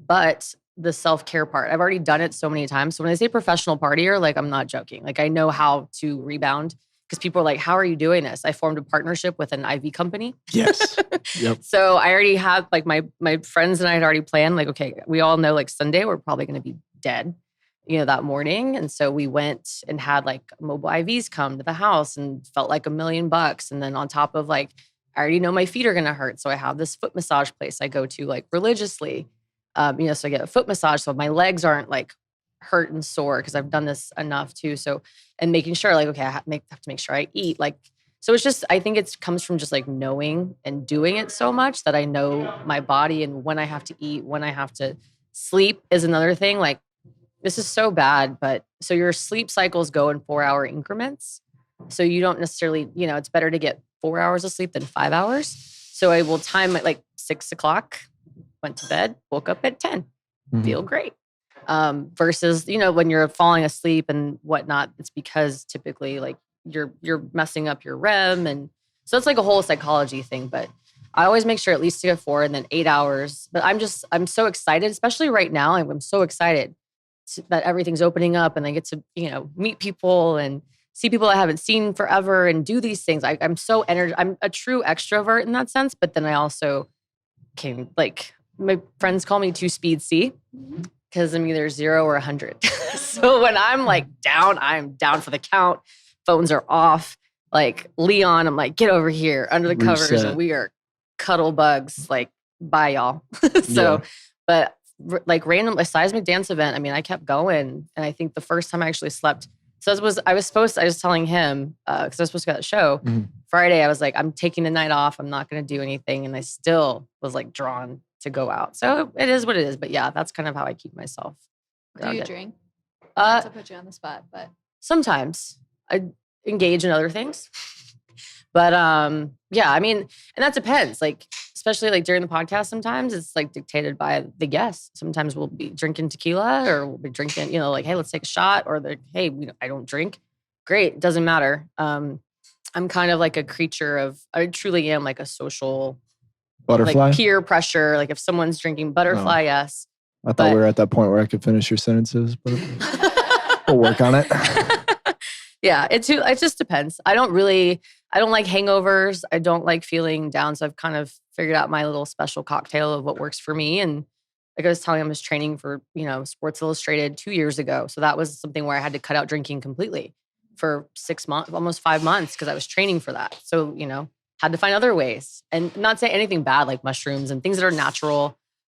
But the self-care part, I've already done it so many times. So when I say professional partier, like I'm not joking. Like I know how to rebound because people are like, how are you doing this? I formed a partnership with an IV company. Yes. Yep. So I already had like my friends and I had already planned like, okay, we all know like Sunday, we're probably going to be dead, that morning. And so we went and had like mobile IVs come to the house and felt like $1 million. And then on top of like, I already know my feet are going to hurt. So I have this foot massage place I go to like religiously, so I get a foot massage. So my legs aren't like hurt and sore because I've done this enough too. So, and making sure like, okay, I have to make sure I eat like, so it's just, I think it comes from just like knowing and doing it so much that I know my body and when I have to eat, when I have to sleep is another thing. Like this is so bad, but so your sleep cycles go in 4-hour increments. So you don't necessarily, it's better to get 4 hours of sleep than 5 hours. So I will time it like 6 o'clock, went to bed, woke up at 10, feel great. Versus, when you're falling asleep and whatnot, it's because typically like you're messing up your REM. And so it's like a whole psychology thing, but I always make sure at least to get 4 and then 8 hours. But I'm so excited, especially right now. I'm so excited that everything's opening up and I get to, meet people and see people I haven't seen forever and do these things. I'm so energized. I'm a true extrovert in that sense. But then I also came, like, my friends call me 2-speed C because I'm either 0 or 100. So when I'm like down, I'm down for the count. Phones are off. Like Leon, I'm like, get over here under the covers and we are cuddle bugs. Like, bye y'all. But like random, a Seismic Dance event, I mean, I kept going. And I think the first time I actually slept, I was telling him, because I was supposed to go to that show Friday, I was like, I'm taking the night off. I'm not going to do anything. And I still was like drawn to go out. So it is what it is. But yeah, that's kind of how I keep myself grounded. Do you drink? Not to put you on the spot, but sometimes I engage in other things. But yeah, I mean, and that depends. Like, especially like during the podcast, sometimes it's like dictated by the guests. Sometimes we'll be drinking tequila or we'll be drinking, like, hey, let's take a shot, or hey, I don't drink. Great. It doesn't matter. I'm kind of like a creature I truly am like a social Butterfly? like peer pressure. Like if someone's drinking butterfly, yes. I thought we were at that point where I could finish your sentences, but we'll work on it. Yeah, it just depends. I don't like hangovers. I don't like feeling down. So I've kind of figured out my little special cocktail of what works for me. And like I was telling you, I was training for, Sports Illustrated 2 years ago. So that was something where I had to cut out drinking completely for 6 months, almost 5 months, because I was training for that. So, had to find other ways, and not say anything bad like mushrooms and things that are natural.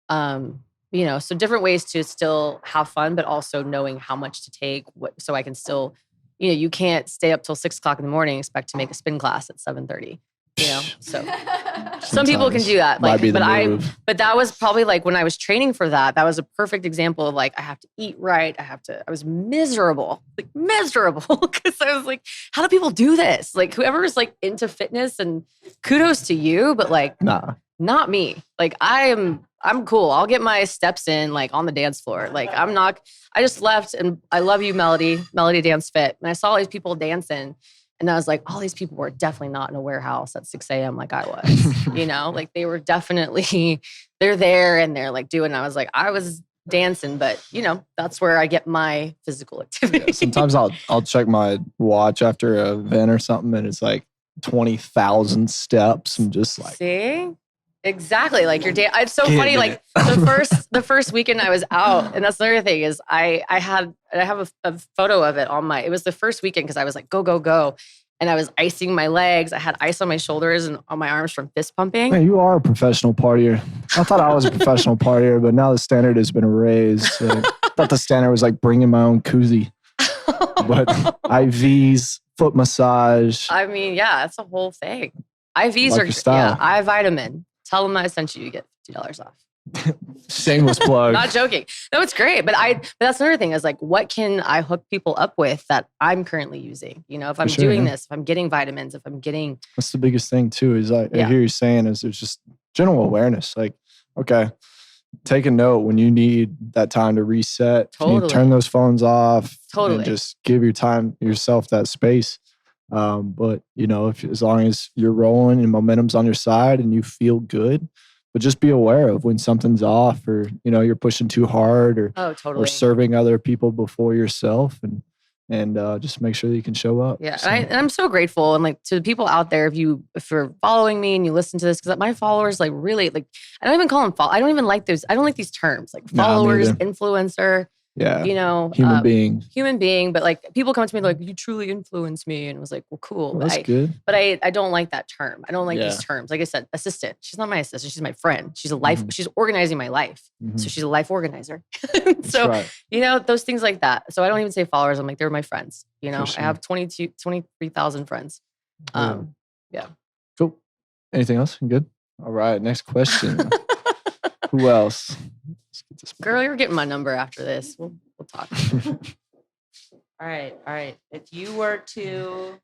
So different ways to still have fun, but also knowing how much to take, so I can still, you can't stay up till 6 o'clock in the morning, expect to make a spin class at 7:30. So some people can do that. Like, but that was probably like when I was training for that was a perfect example of like, I have to eat right. I was miserable, because I was like, how do people do this? Like whoever is like into fitness, and kudos to you, but like, not me. Like I'm cool. I'll get my steps in like on the dance floor. Like I just left, and I love you, Melody Dance Fit. And I saw all these people dancing. And I was like, all these people were definitely not in a warehouse at 6 a.m. like I was, like they were definitely, they're there and they're like doing, I was like, I was dancing, but that's where I get my physical activity. Yeah, sometimes I'll check my watch after an event or something, and it's like 20,000 steps. I'm just like, see? Exactly. Like your day. It's so funny. Like the first weekend I was out, and that's the other thing is I have a photo of it it was the first weekend because I was like, go, go, go. And I was icing my legs. I had ice on my shoulders and on my arms from fist pumping. Man, you are a professional partier. I thought I was a professional partier, but now the standard has been raised. So I thought the standard was like bringing my own koozie. But IVs, foot massage. I mean, yeah, it's a whole thing. IVs like are, your style. Yeah, iVitamin. Tell them I sent you, you get $50 off. Shameless plug. Not joking. No, it's great. But that's another thing is like, what can I hook people up with that I'm currently using? If I'm doing this, if I'm getting vitamins, if I'm getting. That's the biggest thing too, is I hear you saying is there's just general awareness. Like, okay, take a note when you need that time to reset. Totally. You turn those phones off. Totally. And just give yourself that space. But as long as you're rolling and momentum's on your side and you feel good, but just be aware of when something's off, or you're pushing too hard, or or serving other people before yourself, and just make sure that you can show up. Yeah, so. and I'm so grateful, and like to the people out there, if you're following me and you listen to this, because my followers like really like, I don't even call them I don't even like those. I don't like these terms like followers, influencer. Yeah. Human being. But like people come to me like, you truly influence me. And it was like, well, cool. Well, that's good. But I don't like that term. I don't like these terms. Like I said, assistant. She's not my assistant. She's my friend. She's a life. Mm-hmm. She's organizing my life. Mm-hmm. So she's a life organizer. So, right. Those things like that. So I don't even say followers. I'm like, they're my friends. Sure. I have 23,000 friends. Yeah. Cool. Anything else? Good. All right. Next question. Who else? Girl, you're getting my number after this. We'll talk. All right. If you were to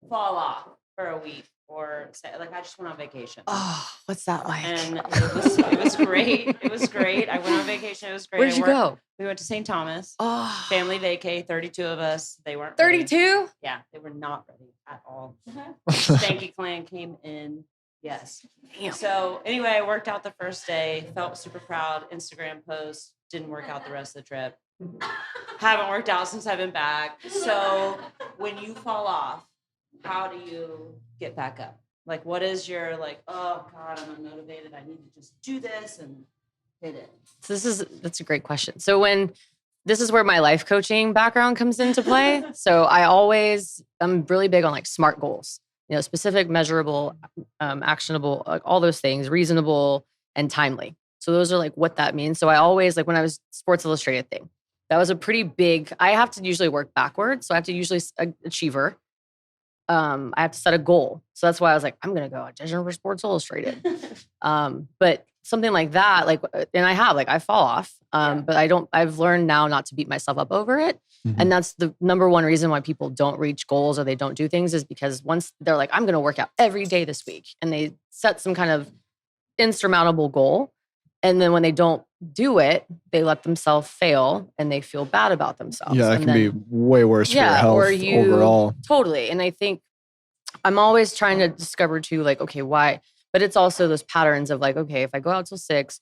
fall off for a week, or say, like, I just went on vacation. Oh, what's that like? And it was great. It was great. I went on vacation. It was great. Where did you go? We went to St. Thomas. Oh, family vacay. 32 of us. They weren't 32. Yeah, they were not ready at all. Stanky Clan came in. Yes. Damn. So anyway, I worked out the first day, felt super proud. Instagram post, didn't work out the rest of the trip. Haven't worked out since I've been back. So when you fall off, how do you get back up? Like, what is your oh God, I'm unmotivated. I need to just do this and hit it. So that's a great question. So this is where my life coaching background comes into play. So I'm really big on like SMART goals. Specific, measurable, actionable, like all those things, reasonable and timely. So those are like what that means. So I always, like when I was Sports Illustrated thing, that was a pretty big, I have to usually work backwards. So I have to usually achiever. I have to set a goal. So that's why I was like, I'm going to go audition for Sports Illustrated. But something like that, and I fall off. But I've learned now not to beat myself up over it. Mm-hmm. And that's the number one reason why people don't reach goals or they don't do things, is because once they're like, I'm going to work out every day this week, and they set some kind of insurmountable goal. And then when they don't do it, they let themselves fail and they feel bad about themselves. Yeah, that and can be way worse for your health overall. Totally. And I think I'm always trying to discover too, like, okay, why? But it's also those patterns of like, okay, if I go out till 6,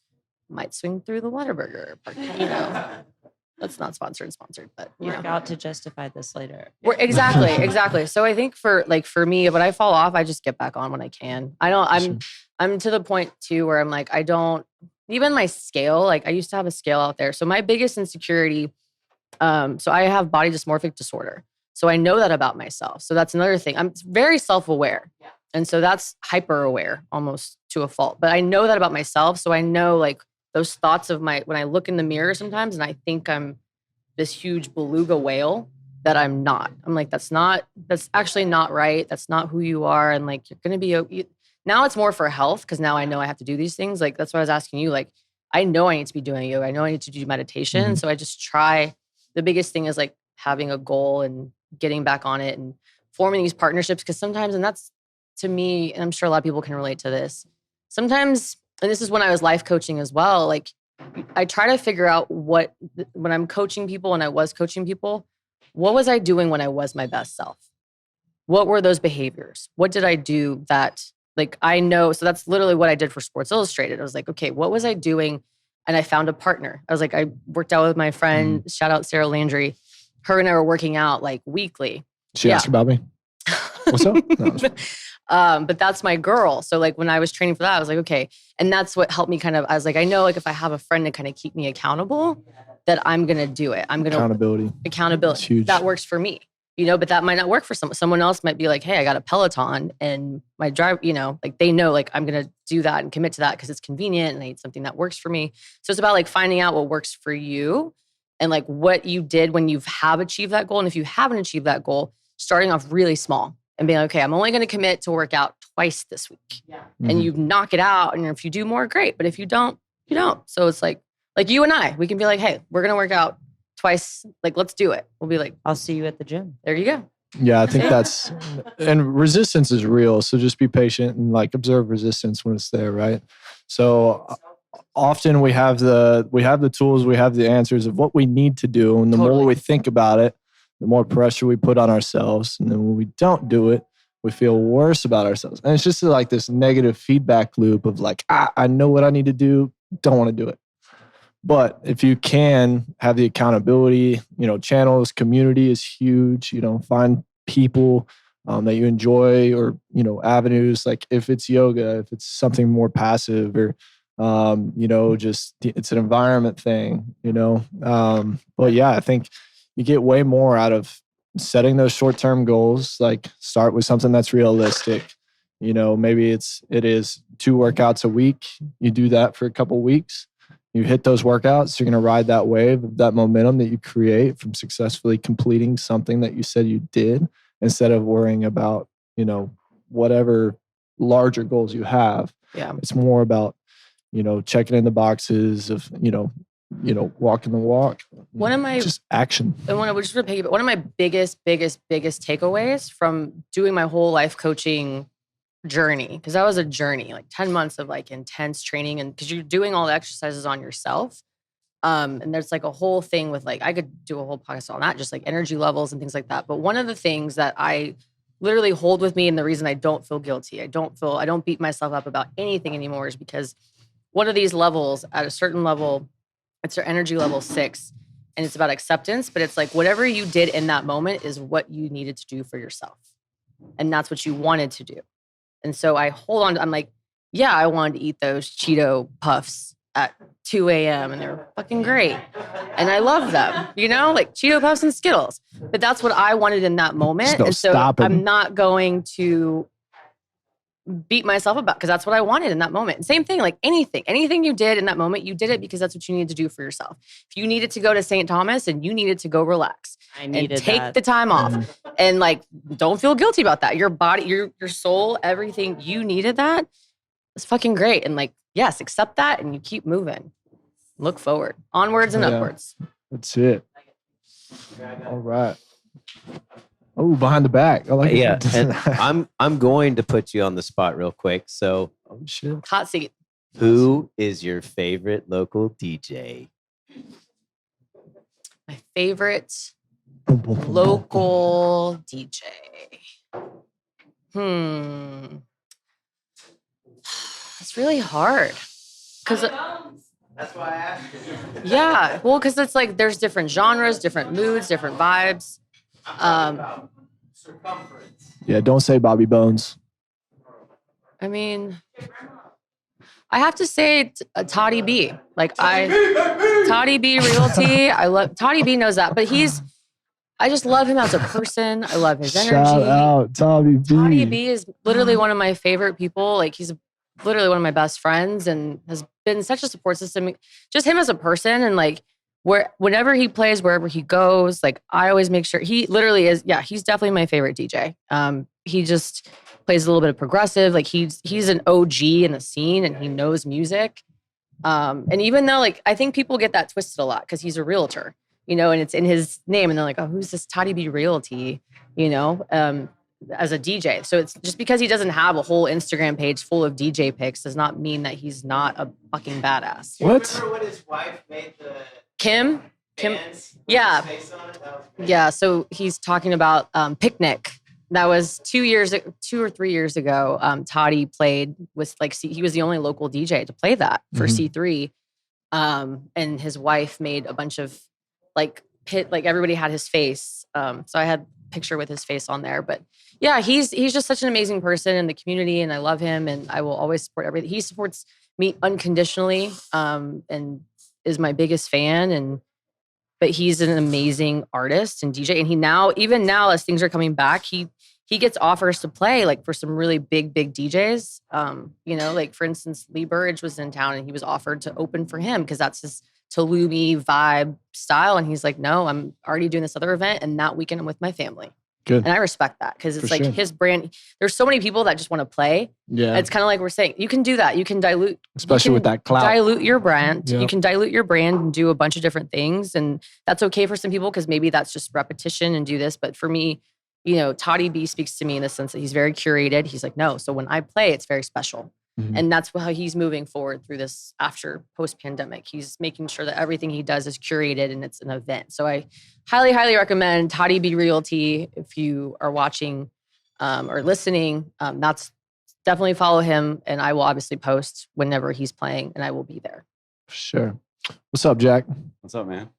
might swing through the Whataburger, that's not sponsored, but Work out to justify this later. Exactly. So I think for me, when I fall off, I just get back on when I can. I'm to the point too where I'm like, I don't even my scale. Like I used to have a scale out there. So my biggest insecurity, so I have body dysmorphic disorder. So I know that about myself. So that's another thing. I'm very self-aware. Yeah. And so that's hyper aware almost to a fault. But I know that about myself. So I know like those thoughts of when I look in the mirror sometimes and I think I'm this huge beluga whale that I'm not. I'm like, that's actually not right. That's not who you are. And like, you're going to be, now it's more for health because now I know I have to do these things. Like, that's what I was asking you. Like, I know I need to be doing yoga. I know I need to do meditation. Mm-hmm. So I just try. The biggest thing is like having a goal and getting back on it and forming these partnerships. Because sometimes, and that's to me, and I'm sure a lot of people can relate to this. Sometimes, and this is when I was life coaching as well, like I try to figure out when I'm coaching people and I was coaching people, what was I doing when I was my best self? What were those behaviors? What did I do that like I know? So that's literally what I did for Sports Illustrated. I was like, okay, what was I doing? And I found a partner. I was like, I worked out with my friend, shout out Sarah Landry. Her and I were working out like weekly. She asked about me. What's up? No, but that's my girl. So like when I was training for that, I was like, okay. And that's what helped me kind of, I was like, I know like if I have a friend to kind of keep me accountable, that I'm going to do it. I'm going to accountability. It's huge. That works for me, but that might not work for someone. Someone else might be like, hey, I got a Peloton and my drive, like they know like I'm going to do that and commit to that because it's convenient and I need something that works for me. So it's about like finding out what works for you and like what you did when you have achieved that goal. And if you haven't achieved that goal, starting off really small. And being like, okay, I'm only going to commit to work out twice this week. Yeah. And you knock it out. And if you do more, great. But if you don't, you don't. So it's like you and I, we can be like, hey, we're going to work out twice. Like, let's do it. We'll be like, I'll see you at the gym. There you go. Yeah, I think and resistance is real. So just be patient and like observe resistance when it's there, right? So often we have the tools, we have the answers of what we need to do. And the more we think about it, the more pressure we put on ourselves. And then when we don't do it, we feel worse about ourselves. And it's just like this negative feedback loop of like, I know what I need to do, don't want to do it. But if you can have the accountability, channels, community is huge, find people that you enjoy or, avenues, like if it's yoga, if it's something more passive or, just it's an environment thing, But yeah, I think you get way more out of setting those short-term goals. Like start with something that's realistic. Maybe it is 2 workouts a week. You do that for a couple of weeks. You hit those workouts. You're going to ride that wave of that momentum that you create from successfully completing something that you said you did instead of worrying about, whatever larger goals you have. Yeah. It's more about, checking in the boxes of, walking the walk. Just action. And one of my biggest takeaways from doing my whole life coaching journey, because that was a journey, like 10 months of like intense training, and because you're doing all the exercises on yourself. And there's like a whole thing with like, I could do a whole podcast on that, just like energy levels and things like that. But one of the things that I literally hold with me, and the reason I don't feel guilty, I don't beat myself up about anything anymore, is because one of these levels, at a certain level, it's your energy level 6, and it's about acceptance. But it's like whatever you did in that moment is what you needed to do for yourself, and that's what you wanted to do. And so I hold on to, I'm like, yeah, I wanted to eat those Cheeto puffs at 2 a.m. and they're fucking great. And I love them, like Cheeto puffs and Skittles. But that's what I wanted in that moment. And so I'm not going to beat myself about, because that's what I wanted in that moment. And same thing, like anything you did in that moment, you did it because that's what you needed to do for yourself. If you needed to go to St. Thomas and you needed to go relax and take the time off and like, don't feel guilty about that. Your body, your soul, everything, you needed that. It's fucking great. And like, yes, accept that and you keep moving. Look forward, onwards and upwards. That's it. All right. Oh, behind the back. I like it. And I'm going to put you on the spot real quick. So hot seat. Who is your favorite local DJ? My favorite Boom, boom, boom, boom, boom. local DJ. It's really hard because That's why I asked. yeah, well, because it's like there's different genres, different moods, different vibes. Circumference. Yeah, don't say Bobby Bones. I mean, I have to say Toddy B. Toddy B Realty. I love Toddy B knows that, but I just love him as a person. I love his energy. Shout out Tommy B. Toddy B is literally one of my favorite people. Like he's literally one of my best friends and has been such a support system. Just him as a person and like whenever he plays, wherever he goes, like I always make sure he literally is. Yeah, he's definitely my favorite DJ. He just plays a little bit of progressive. Like he's an OG in the scene and he knows music. And even though like I think people get that twisted a lot because he's a realtor, you know, and it's in his name, and they're like, oh, who's this Toddy B Realty, you know, as a DJ. So it's just because he doesn't have a whole Instagram page full of DJ pics does not mean that he's not a fucking badass. What? Remember when his wife made the Kim, bands with yeah. his face on it? That was great. yeah. So he's talking about Picnic. That was 2 or 3 years ago. Toddy played with he was the only local DJ to play that for C3. And his wife made a bunch of like everybody had his face. So I had a picture with his face on there. But yeah, he's just such an amazing person in the community, and I love him, and I will always support everything. He supports me unconditionally, and is my biggest fan. But he's an amazing artist and DJ, and even now as things are coming back, he gets offers to play like for some really big DJs. You know, like for instance, Lee Burridge was in town and he was offered to open for him because that's his Tulumi vibe style. And he's like, no, I'm already doing this other event and that weekend I'm with my family. Good. And I respect that because it's For like sure. his brand. There's so many people that just want to play. Yeah. It's kind of like we're saying, you can do that. You can dilute, Especially with that clout. dilute your brand. Yeah. You can dilute your brand and do a bunch of different things. And that's okay for some people because maybe that's just repetition and do this. But for me, you know, Toddy B speaks to me in the sense that he's very curated. He's like, no, so when I play, it's very special. Mhm. And that's how he's moving forward through this after post-pandemic. He's making sure that everything he does is curated and it's an event. So I highly, highly recommend Toddy B Realty if you are watching or listening. That's definitely follow him, and I will obviously post whenever he's playing, and I will be there. Sure. What's up, Jack? What's up, man?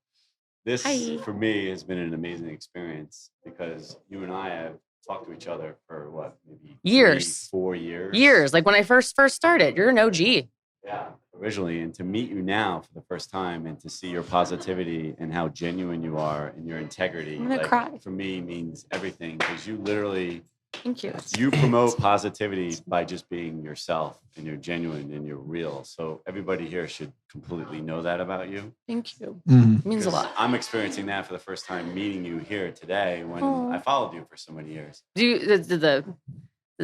This, Hi. for me, has been an amazing experience because you and I have talked to each other for what, maybe Years. 4 years? Years, like when I first started, you're an OG. Yeah, originally. And to meet you now for the first time and to see your positivity and how genuine you are and your integrity, I'm gonna cry. for me means everything because you literally, Thank you. you promote positivity by just being yourself and you're genuine and you're real. So everybody here should completely know that about you. Thank you. Mhm. It means a lot. I'm experiencing that for the first time meeting you here today when Aw. I followed you for so many years. Did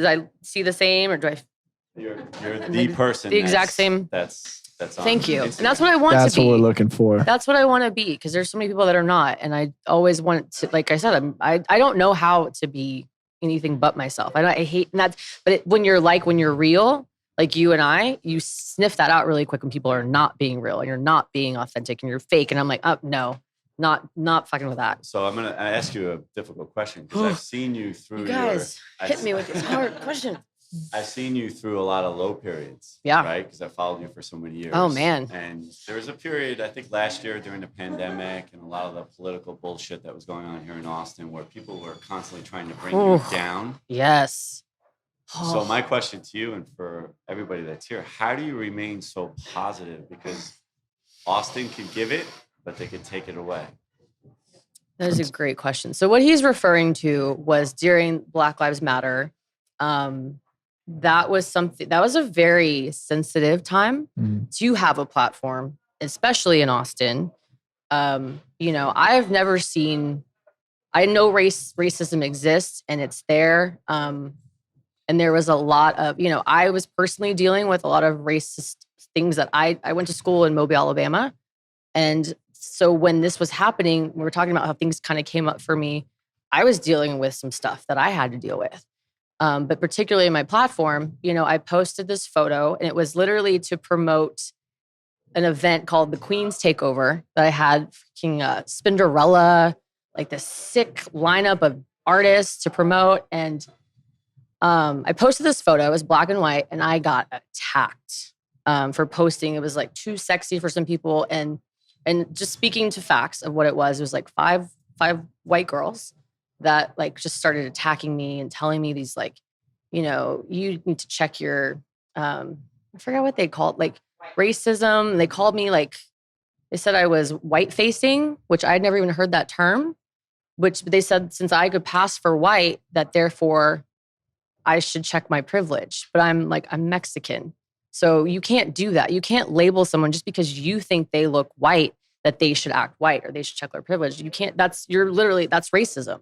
I see the same, or do I? You're the person. The exact that's- same. That's on Thank you. And Instagram. that's what I want That's to be. what we're looking for. That's what I want to be because there's so many people that are not, and I always want to. Like I said, I don't know how to be anything but myself. I hate and that's. But when you're real, like you and I, you sniff that out really quick when people are not being real and you're not being authentic and you're fake. And I'm like, oh no, not fucking with that. So I'm gonna ask you a difficult question because I've seen you through. You guys your, hit me with this hard question. I've seen you through a lot of low periods. Yeah. Right, because I followed you for so many years. Oh, man. And there was a period I think last year during the pandemic and a lot of the political bullshit that was going on here in Austin, where people were constantly trying to bring you Oof. down. Yes. So my question to you and for everybody that's here, how do you remain so positive? Because Austin can give it, but they could take it away. That is a great question. So what he's referring to was during Black Lives Matter. That was a very sensitive time Mhm. to have a platform, especially in Austin. You know, I know racism exists and it's there. And there was a lot of, you know, I was personally dealing with a lot of racist things that I went to school in Mobile, Alabama. And so when this was happening, we were talking about how things kind of came up for me. I was dealing with some stuff that I had to deal with. But particularly in my platform, I posted this photo and it was literally to promote an event called the Queen's Takeover that I had freaking Spinderella, like this sick lineup of artists to promote. And I posted this photo, it was black and white, and I got attacked for posting. It was like too sexy for some people. And just speaking to facts of what it was like five white girls that like just started attacking me and telling me these like, you need to check your, I forgot what they called, like racism. They called me like, they said I was white facing, which I'd never even heard that term, which they said since I could pass for white, that therefore I should check my privilege. But I'm Mexican. So you can't do that. You can't label someone just because you think they look white that they should act white or they should check their privilege. You can't, that's racism.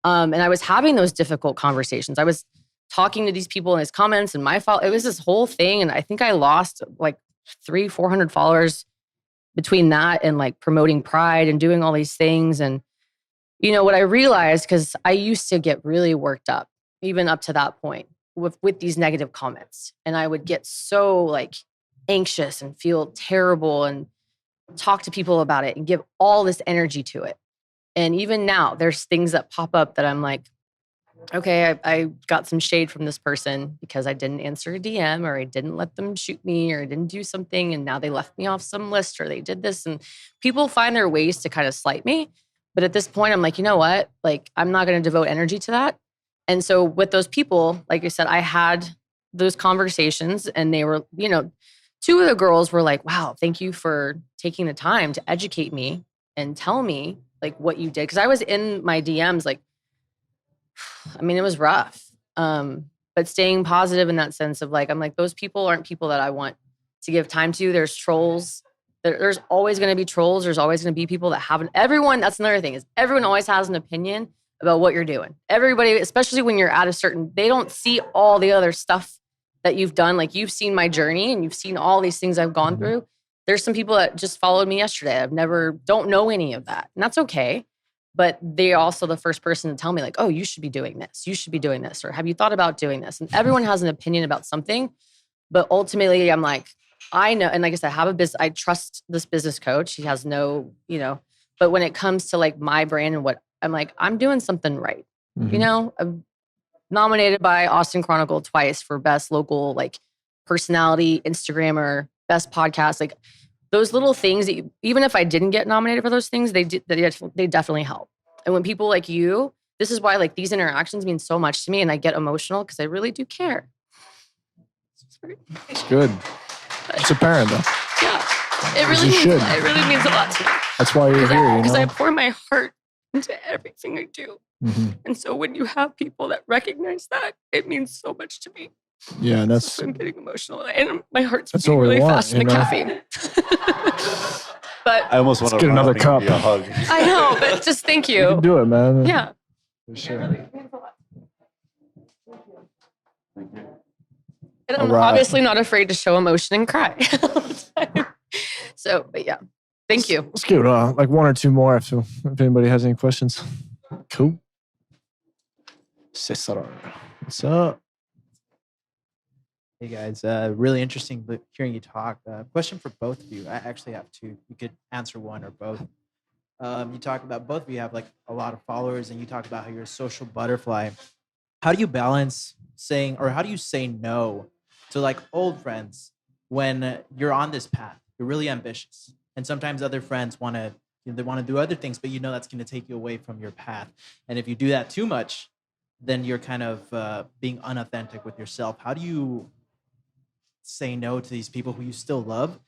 And I was having those difficult conversations. I was talking to these people in his comments and my fault. It was this whole thing. And I think I lost like 300-400 followers between that and like promoting pride and doing all these things. And, what I realized, because I used to get really worked up, even up to that point with these negative comments. And I would get so like anxious and feel terrible and talk to people about it and give all this energy to it. And even now, there's things that pop up that I'm like, okay, I got some shade from this person because I didn't answer a DM or I didn't let them shoot me or I didn't do something. And now they left me off some list or they did this. And people find their ways to kind of slight me. But at this point, I'm like, you know what? Like, I'm not going to devote energy to that. And so with those people, like I said, I had those conversations and they were, two of the girls were like, wow, thank you for taking the time to educate me and tell me like what you did. Cause I was in my DMs, like, I mean, it was rough. But staying positive in that sense of like, I'm like, those people aren't people that I want to give time to. There's trolls. There's always going to be trolls. There's always going to be people that haven't. Everyone, that's another thing, is everyone always has an opinion about what you're doing. Everybody, especially when you're at a certain, they don't see all the other stuff that you've done. Like you've seen my journey and you've seen all these things I've gone through. There's some people that just followed me yesterday. Don't know any of that. And that's okay. But they're also the first person to tell me like, oh, you should be doing this. You should be doing this. Or have you thought about doing this? And everyone has an opinion about something. But ultimately, I'm like, I know. And like I said, I trust this business coach. He has no, but when it comes to like my brand and what I'm like, I'm doing something right. Mm-hmm. I'm nominated by Austin Chronicle twice for best local, like personality, Instagrammer, best podcast, like those little things that even if I didn't get nominated for those things, they definitely help. And when people like you, this is why like these interactions mean so much to me and I get emotional because I really do care. It's good. It's apparent though. Yeah. It really means a lot to me. That's why you're here. Because I pour my heart into everything I do. Mm-hmm. And so when you have people that recognize that, it means so much to me. Yeah, and so I'm getting emotional. And my heart's beating all really want, fast from the caffeine. But I almost want to get another cup. A hug. I know, but just thank you. You can do it, man. Yeah. For sure. And I'm obviously not afraid to show emotion and cry. So, but yeah, thank you. Let's give it like one or two more if anybody has any questions. Cool. Cesar, what's up? Hey guys, really interesting hearing you talk. Question for both of you. I actually have two. You could answer one or both. You talk about both of you have like a lot of followers, and you talk about how you're a social butterfly. How do you balance how do you say no to like old friends when you're on this path? You're really ambitious, and sometimes other friends want to do other things, but that's going to take you away from your path. And if you do that too much, then you're kind of being unauthentic with yourself. How do you say no to these people who you still love?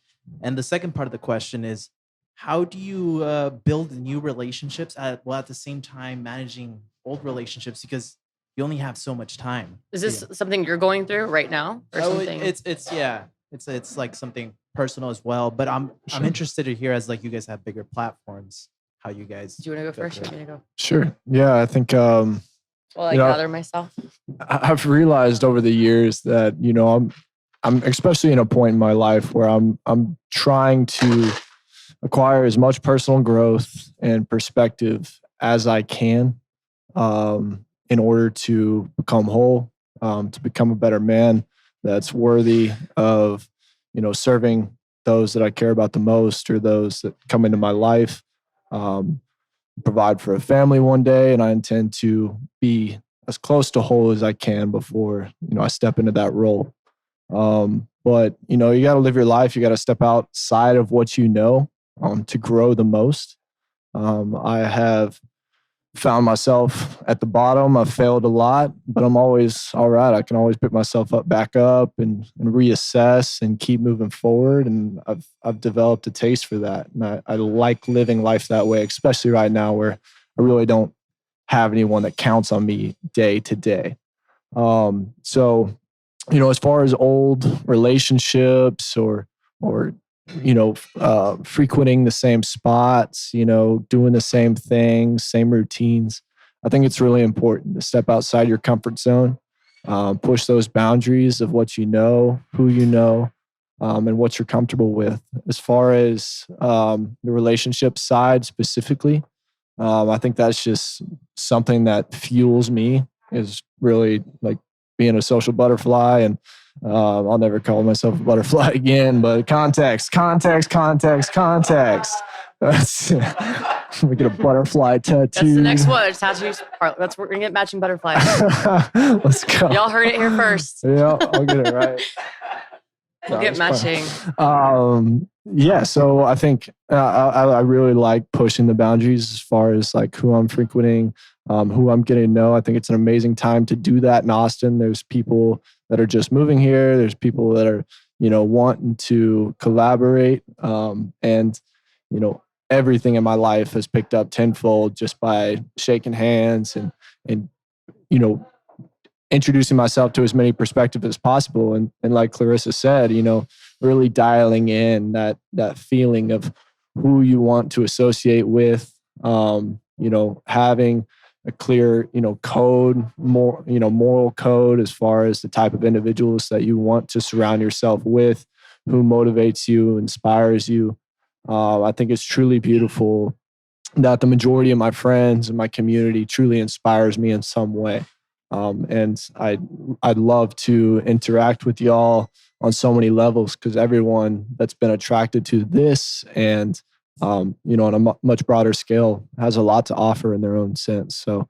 And the second part of the question is, how do you build new relationships while at the same time managing old relationships, because you only have so much time? Is this something you're going through right now or something? It's like something personal as well, but I'm interested to hear, as like you guys have bigger platforms, how you guys do you want to go first or me to go? Sure. Yeah, I think well, I gather myself. I've realized over the years that I'm especially in a point in my life where I'm trying to acquire as much personal growth and perspective as I can in order to become whole to become a better man that's worthy of, serving those that I care about the most or those that come into my life, provide for a family one day. And I intend to be as close to whole as I can before, I step into that role. But, you got to live your life. You got to step outside of what to grow the most. I have found myself at the bottom. I've failed a lot, but I'm always all right. I can always pick myself back up and reassess and keep moving forward. And I've developed a taste for that. And I like living life that way, especially right now where I really don't have anyone that counts on me day to day. So, as far as old relationships or frequenting the same spots, doing the same things, same routines. I think it's really important to step outside your comfort zone, push those boundaries of what who and what you're comfortable with. As far as the relationship side specifically, I think that's just something that fuels me, is really like being a social butterfly. And I'll never call myself a butterfly again, but context. That's, we get a butterfly tattoo. That's the next one. Tattoos. That's we're gonna get matching butterflies. Let's go. Y'all heard it here first. Yeah, I'll get it right. We'll get matching. Yeah, so I think I really like pushing the boundaries as far as like who I'm frequenting, who I'm getting to know. I think it's an amazing time to do that in Austin. There's people that are just moving here. There's people that are, wanting to collaborate. And, everything in my life has picked up tenfold just by shaking hands and introducing myself to as many perspectives as possible. And like Clarissa said, really dialing in that feeling of who you want to associate with, having a clear, moral code as far as the type of individuals that you want to surround yourself with, who motivates you, inspires you. I think it's truly beautiful that the majority of my friends and my community truly inspires me in some way. And I'd love to interact with y'all on so many levels, because everyone that's been attracted to this and, on a much broader scale has a lot to offer in their own sense. So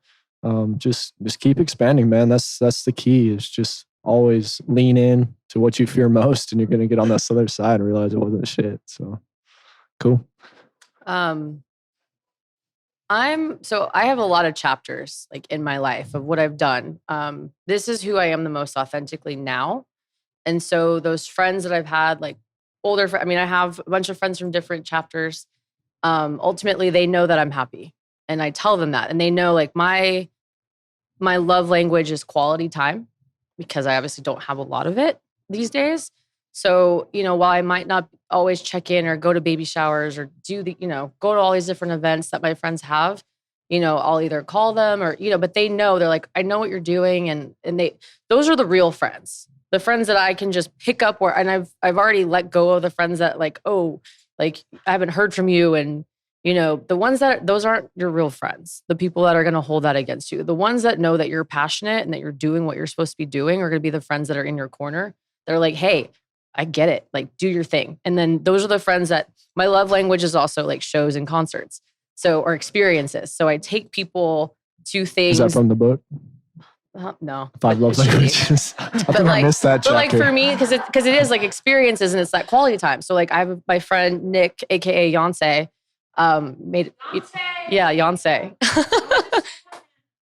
just keep expanding, man. That's the key, is just always lean in to what you fear most, and you're going to get on this other side and realize it wasn't shit. So cool. I have a lot of chapters like in my life of what I've done. This is who I am the most authentically now. And so those friends that I've had, like older, I have a bunch of friends from different chapters. Ultimately they know that I'm happy, and I tell them that, and they know like my love language is quality time, because I obviously don't have a lot of it these days. So, while I might not always check in or go to baby showers or do go to all these different events that my friends have, I'll either call them or, but they know, they're like, I know what you're doing. And those are the real friends, the friends that I can just pick up and I've already let go of the friends that like, oh, like I haven't heard from you. And, the ones those aren't your real friends. The people that are going to hold that against you, the ones that know that you're passionate and that you're doing what you're supposed to be doing, are going to be the friends that are in your corner. They're like, hey, I get it. Like, do your thing. And then those are the friends that my love language is also like shows and concerts. Or experiences. So I take people to things. Is that from the book? No. 5 Love Languages. I think I missed that chapter. But like for me, because it is like experiences and it's that quality time. So like I have my friend Nick, aka Yonsei, Yonsei.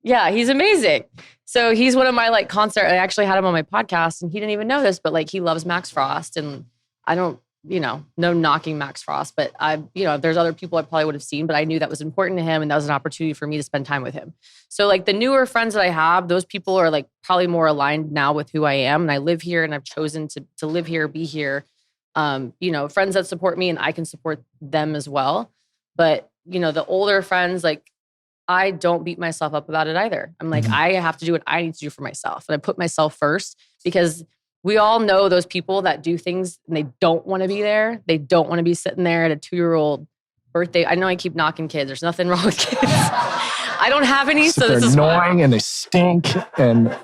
Yeah, he's amazing. So he's one of my like concert. I actually had him on my podcast, and he didn't even know this, but like he loves Max Frost, and I don't, no knocking Max Frost, but there's other people I probably would have seen, but I knew that was important to him, and that was an opportunity for me to spend time with him. So like the newer friends that I have, those people are like probably more aligned now with who I am, and I live here, and I've chosen to live here, be here. Friends that support me, and I can support them as well. But the older friends, like, I don't beat myself up about it either. I'm like, I have to do what I need to do for myself. And I put myself first, because we all know those people that do things and they don't want to be there. They don't want to be sitting there at a 2-year-old birthday. I know I keep knocking kids. There's nothing wrong with kids. I don't have any. So they're this is annoying and they stink. And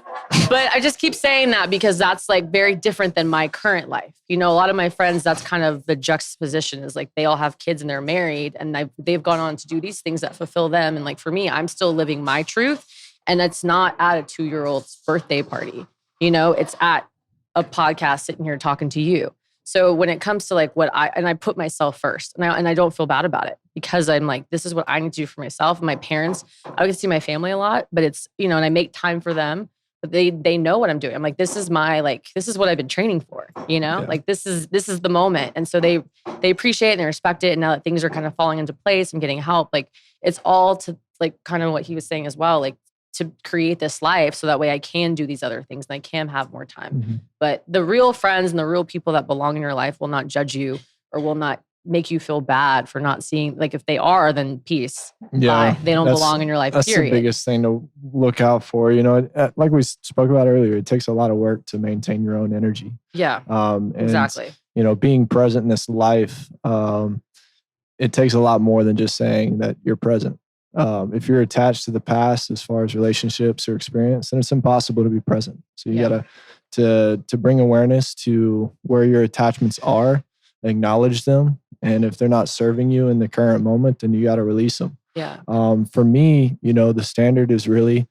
But I just keep saying that because that's like very different than my current life. You know, a lot of my friends, that's kind of the juxtaposition is like they all have kids and they're married and they've gone on to do these things that fulfill them. And like for me, I'm still living my truth. And it's not at a 2-year-old's birthday party. You know, it's at a podcast sitting here talking to you. So when it comes to like I put myself first and I don't feel bad about it because I'm like, this is what I need to do for myself. And my parents, I get to see my family a lot, but it's, you know, and I make time for them, but they know what I'm doing. I'm like, this is what I've been training for, you know, like this is the moment. And so they appreciate it and they respect it. And now that things are kind of falling into place and getting help, like it's all to like kind of what he was saying as well, like to create this life so that way I can do these other things and I can have more time. Mm-hmm. But the real friends and the real people that belong in your life will not judge you or will not make you feel bad for not seeing, like if they are, then peace. Yeah. Bye. They don't belong in your life, that's period. The biggest thing to look out for. You know, like we spoke about earlier, it takes a lot of work to maintain your own energy. Yeah, and, exactly. You know, being present in this life, it takes a lot more than just saying that you're present. If you're attached to the past as far as relationships or experience, then it's impossible to be present. So you gotta to bring awareness to where your attachments are, acknowledge them, and if they're not serving you in the current moment, then you gotta release them. Yeah. For me, you know, the standard is really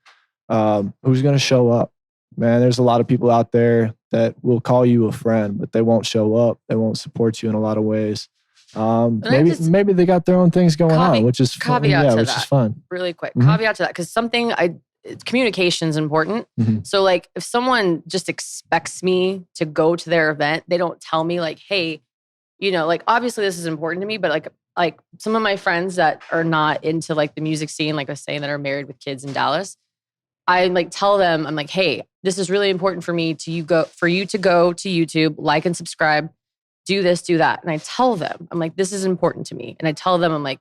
who's gonna show up. Man, there's a lot of people out there that will call you a friend, but they won't show up. They won't support you in a lot of ways. Maybe they got their own things going on, which is fun. Yeah, which is fun. Really quick, Mm-hmm. caveat to that, because communication is important. Mm-hmm. So like if someone just expects me to go to their event, they don't tell me like, hey, you know, like obviously this is important to me, but like some of my friends that are not into like the music scene, like I was saying, that are married with kids in Dallas, I like tell them, I'm like, hey, this is really important for me for you to go to YouTube, like and subscribe, do this, do that. And I tell them, I'm like, this is important to me. And I tell them, I'm like,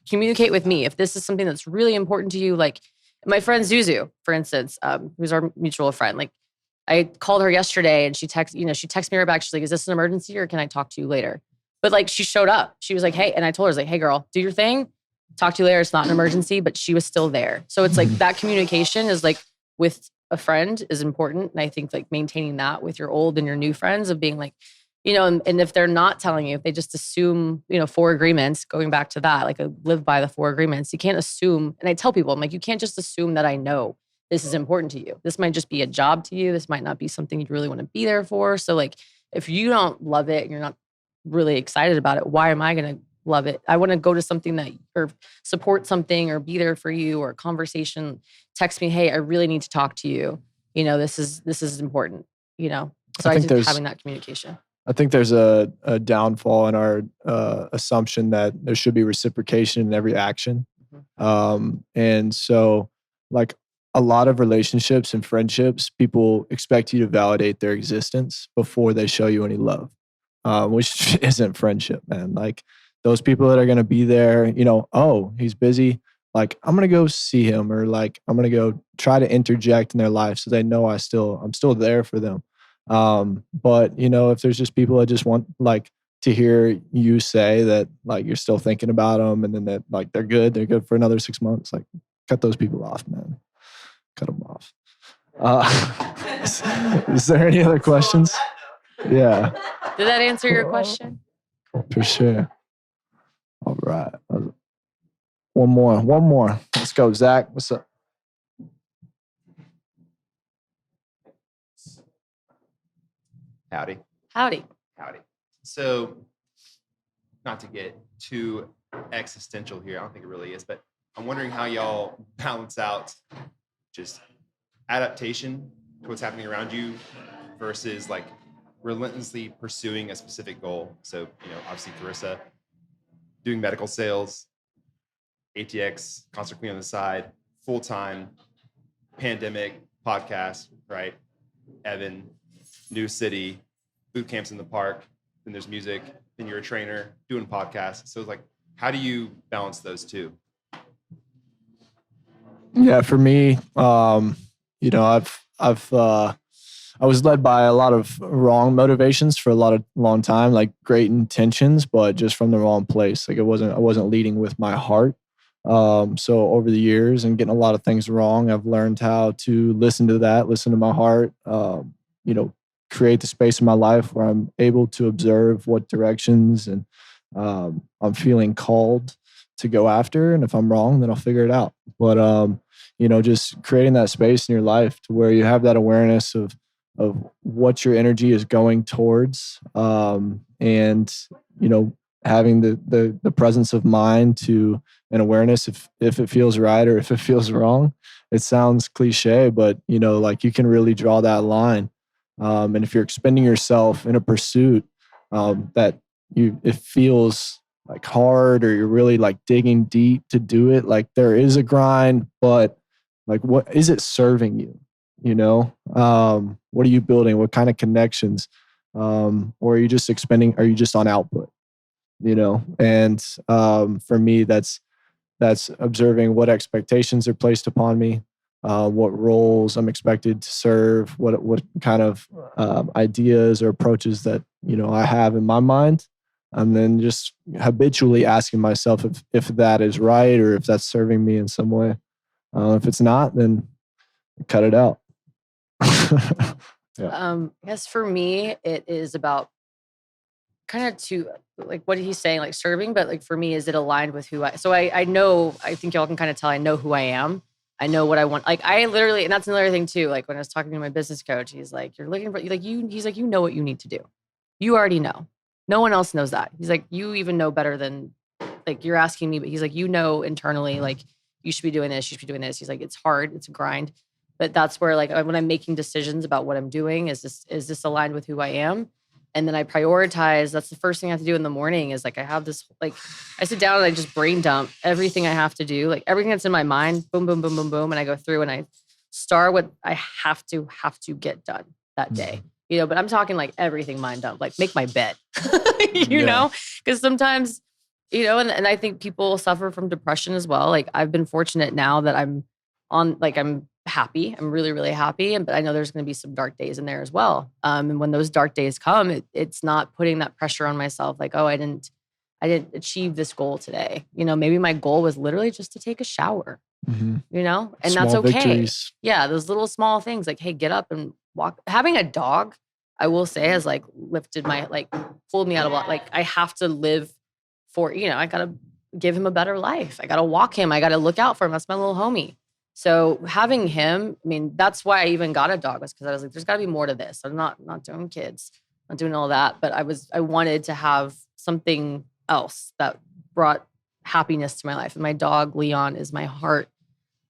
communicate with me. If this is something that's really important to you, like my friend Zuzu, for instance, who's our mutual friend, like I called her yesterday and she texted me right back. She's like, is this an emergency or can I talk to you later? But like, she showed up. She was like, hey, and I told her, I was like, hey girl, do your thing. Talk to you later. It's not an emergency, but she was still there. So it's like that communication is like with a friend is important. And I think like maintaining that with your old and your new friends of being like, you know, and if they're not telling you, if they just assume, you know, 4 agreements, going back to that, like I live by the 4 agreements, you can't assume. And I tell people, I'm like, you can't just assume that I know this is important to you. This might just be a job to you. This might not be something you'd really want to be there for. So like, if you don't love it and you're not really excited about it, why am I going to love it? I want to go to something or support something or be there for you or a conversation. Text me, hey, I really need to talk to you. You know, this is important, you know? So I think having that communication. I think there's a downfall in our assumption that there should be reciprocation in every action. And so like a lot of relationships and friendships, people expect you to validate their existence before they show you any love, which isn't friendship, man. Like those people that are going to be there, you know, oh, he's busy. Like I'm going to go see him, or like I'm going to go try to interject in their life so they know I'm still there for them. But you know, if there's just people that just want like to hear you say that like you're still thinking about them and then that like they're good for another 6 months, like cut those people off, man. Cut them off. Is there any other questions? Yeah. Did that answer your question? For sure. All right. One more. Let's go, Zach. What's up? Howdy. Howdy. So, not to get too existential here, I don't think it really is, but I'm wondering how y'all balance out just adaptation to what's happening around you versus like relentlessly pursuing a specific goal. So, you know, obviously Clarissa doing medical sales, ATX, concert queen on the side, full-time, pandemic, podcast, right? Evan, new city, boot camps in the park, then there's music, then you're a trainer, doing podcasts. So it's like, how do you balance those two? Yeah, for me, you know, I was led by a lot of wrong motivations for a long time, like great intentions, but just from the wrong place. Like I wasn't leading with my heart. So over the years and getting a lot of things wrong, I've learned how to listen to that, listen to my heart, you know, create the space in my life where I'm able to observe what directions and I'm feeling called to go after. And if I'm wrong, then I'll figure it out. But, you know, just creating that space in your life to where you have that awareness of what your energy is going towards, and, you know, having the presence of mind to an awareness if it feels right or if it feels wrong. It sounds cliche, but you know, like you can really draw that line. And if you're expending yourself in a pursuit that it feels like hard, or you're really like digging deep to do it, like there is a grind, but like what is it serving you? You know, what are you building? What kind of connections? Or are you just expending? Are you just on output? You know, and for me, that's observing what expectations are placed upon me, what roles I'm expected to serve, what kind of ideas or approaches that you know I have in my mind, and then just habitually asking myself if that is right or if that's serving me in some way. If it's not, then cut it out. Yeah. I guess for me, it is about kind of to like what he's saying, like serving, but like for me, is it aligned with who I know, I think y'all can kind of tell I know who I am. I know what I want. Like I literally, and that's another thing too. Like when I was talking to my business coach, he's like, you're looking for like he's like, you know what you need to do. You already know. No one else knows that. He's like, you even know better than like you're asking me, but he's like, you know, internally, like you should be doing this, you should be doing this. He's like, it's hard, it's a grind. But that's where like when I'm making decisions about what I'm doing, is this aligned with who I am? And then I prioritize. That's the first thing I have to do in the morning is like I have this, like I sit down and I just brain dump everything I have to do, like everything that's in my mind, boom, boom, boom, boom, boom. And I go through and I start what I have to get done that day. You know, but I'm talking like everything mind dump, like make my bed, you know, because sometimes, you know, and I think people suffer from depression as well. Like I've been fortunate now that I'm happy. I'm really, really happy. But I know there's going to be some dark days in there as well. And when those dark days come, it's not putting that pressure on myself. Like, oh, I didn't achieve this goal today. You know, maybe my goal was literally just to take a shower, you know, and Small that's okay. victories. Yeah. Those little small things like, hey, get up and walk. Having a dog, I will say, has like lifted my, like pulled me out of like, I have to live for, you know, I got to give him a better life. I got to walk him. I got to look out for him. That's my little homie. So having him, I mean, that's why I even got a dog, was because I was like, there's got to be more to this. I'm not doing kids, not doing all that. But I wanted to have something else that brought happiness to my life. And my dog, Leon, is my heart.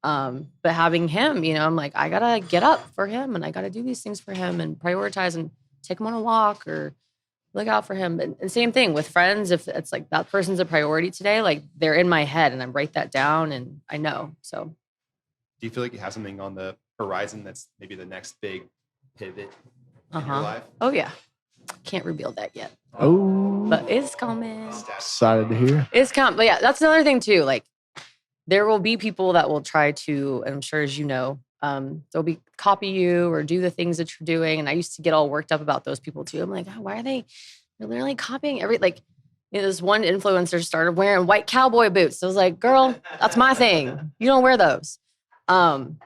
But having him, you know, I'm like, I got to get up for him and I got to do these things for him and prioritize and take him on a walk or look out for him. And same thing with friends. If it's like that person's a priority today, like they're in my head and I write that down and I know. So. Do you feel like you have something on the horizon that's maybe the next big pivot in your life? Oh yeah. Can't reveal that yet. Oh, But it's coming. excited to hear. It's coming. But yeah, that's another thing too. Like there will be people that will try to, and I'm sure as you know, they'll be copy you or do the things that you're doing. And I used to get all worked up about those people too. I'm like, oh, why are they're literally copying like, you know, this one influencer started wearing white cowboy boots. I was like, girl, that's my thing. You don't wear those. I'm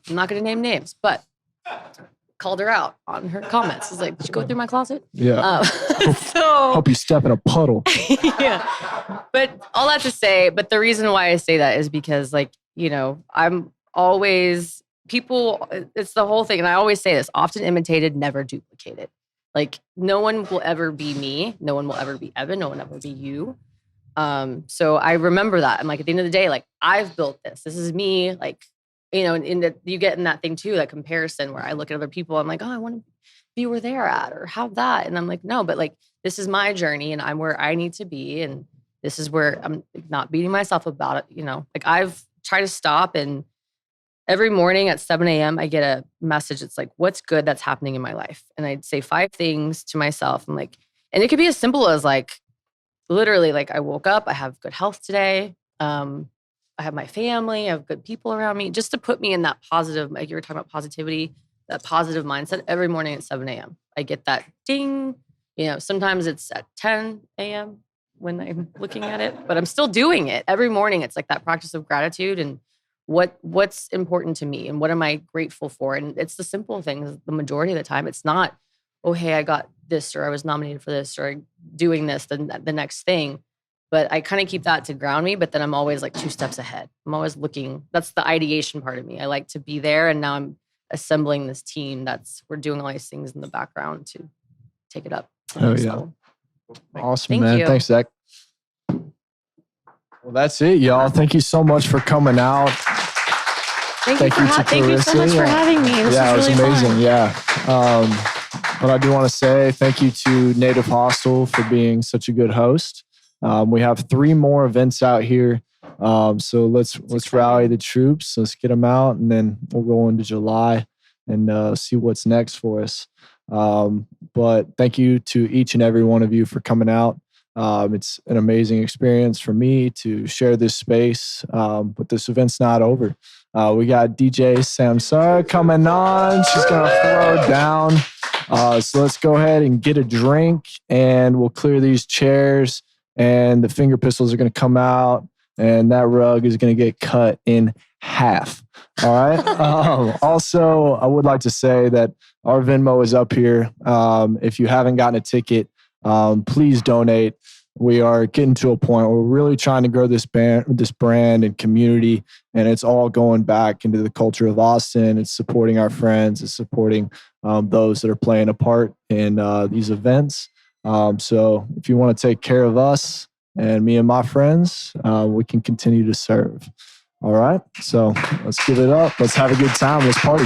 not going to name names, but called her out on her comments. I was like, did you go through my closet? Yeah. So Hope you step in a puddle. yeah. But all that to say, but the reason why I say that is because like, you know, I'm always it's the whole thing. And I always say this, often imitated, never duplicated. Like no one will ever be me. No one will ever be Evan. No one will ever be you. So I remember that. I'm like, at the end of the day, like I've built this. This is me. Like, you know, you get in that thing too, that comparison where I look at other people. I'm like, oh, I want to be where they're at or have that. And I'm like, no, but like, this is my journey and I'm where I need to be. And this is where I'm not beating myself about it. You know, like I've tried to stop, and every morning at 7 a.m. I get a message. It's like, what's good that's happening in my life? And I'd say 5 things to myself. I'm like, and it could be as simple as like, literally, like I woke up, I have good health today. I have my family, I have good people around me, just to put me in that positive, like you were talking about positivity, that positive mindset every morning at 7 a.m. I get that ding, you know, sometimes it's at 10 a.m., when I'm looking at it, but I'm still doing it every morning. It's like that practice of gratitude and what's important to me and what am I grateful for. And it's the simple things the majority of the time. It's not, oh, hey, I got this or I was nominated for this or I'm doing this, the next thing. But I kind of keep that to ground me, but then I'm always like 2 steps ahead. I'm always looking. That's the ideation part of me. I like to be there. And now I'm assembling this team we're doing all these things in the background to take it up. Oh, yeah. level. Awesome, Thank man. you. Thanks, Zach. Well, that's it, y'all. Thank you so much for coming out. Thank you so much for having me. This It was really amazing. fun. Yeah. But I do want to say thank you to Native Hostel for being such a good host. We have 3 more events out here. So let's rally the troops. Let's get them out, and then we'll go into July and see what's next for us. But thank you to each and every one of you for coming out. It's an amazing experience for me to share this space, but this event's not over. We got DJ Samsara coming on. She's going to throw down. So let's go ahead and get a drink, and we'll clear these chairs, and the finger pistols are going to come out, and that rug is going to get cut in half. All right. Also, I would like to say that our Venmo is up here. If you haven't gotten a ticket, please donate. We are getting to a point where we're really trying to grow this brand and community, and it's all going back into the culture of Austin. It's supporting our friends. It's supporting those that are playing a part in these events. So if you want to take care of us and me and my friends, we can continue to serve. All right. So let's give it up. Let's have a good time. Let's party.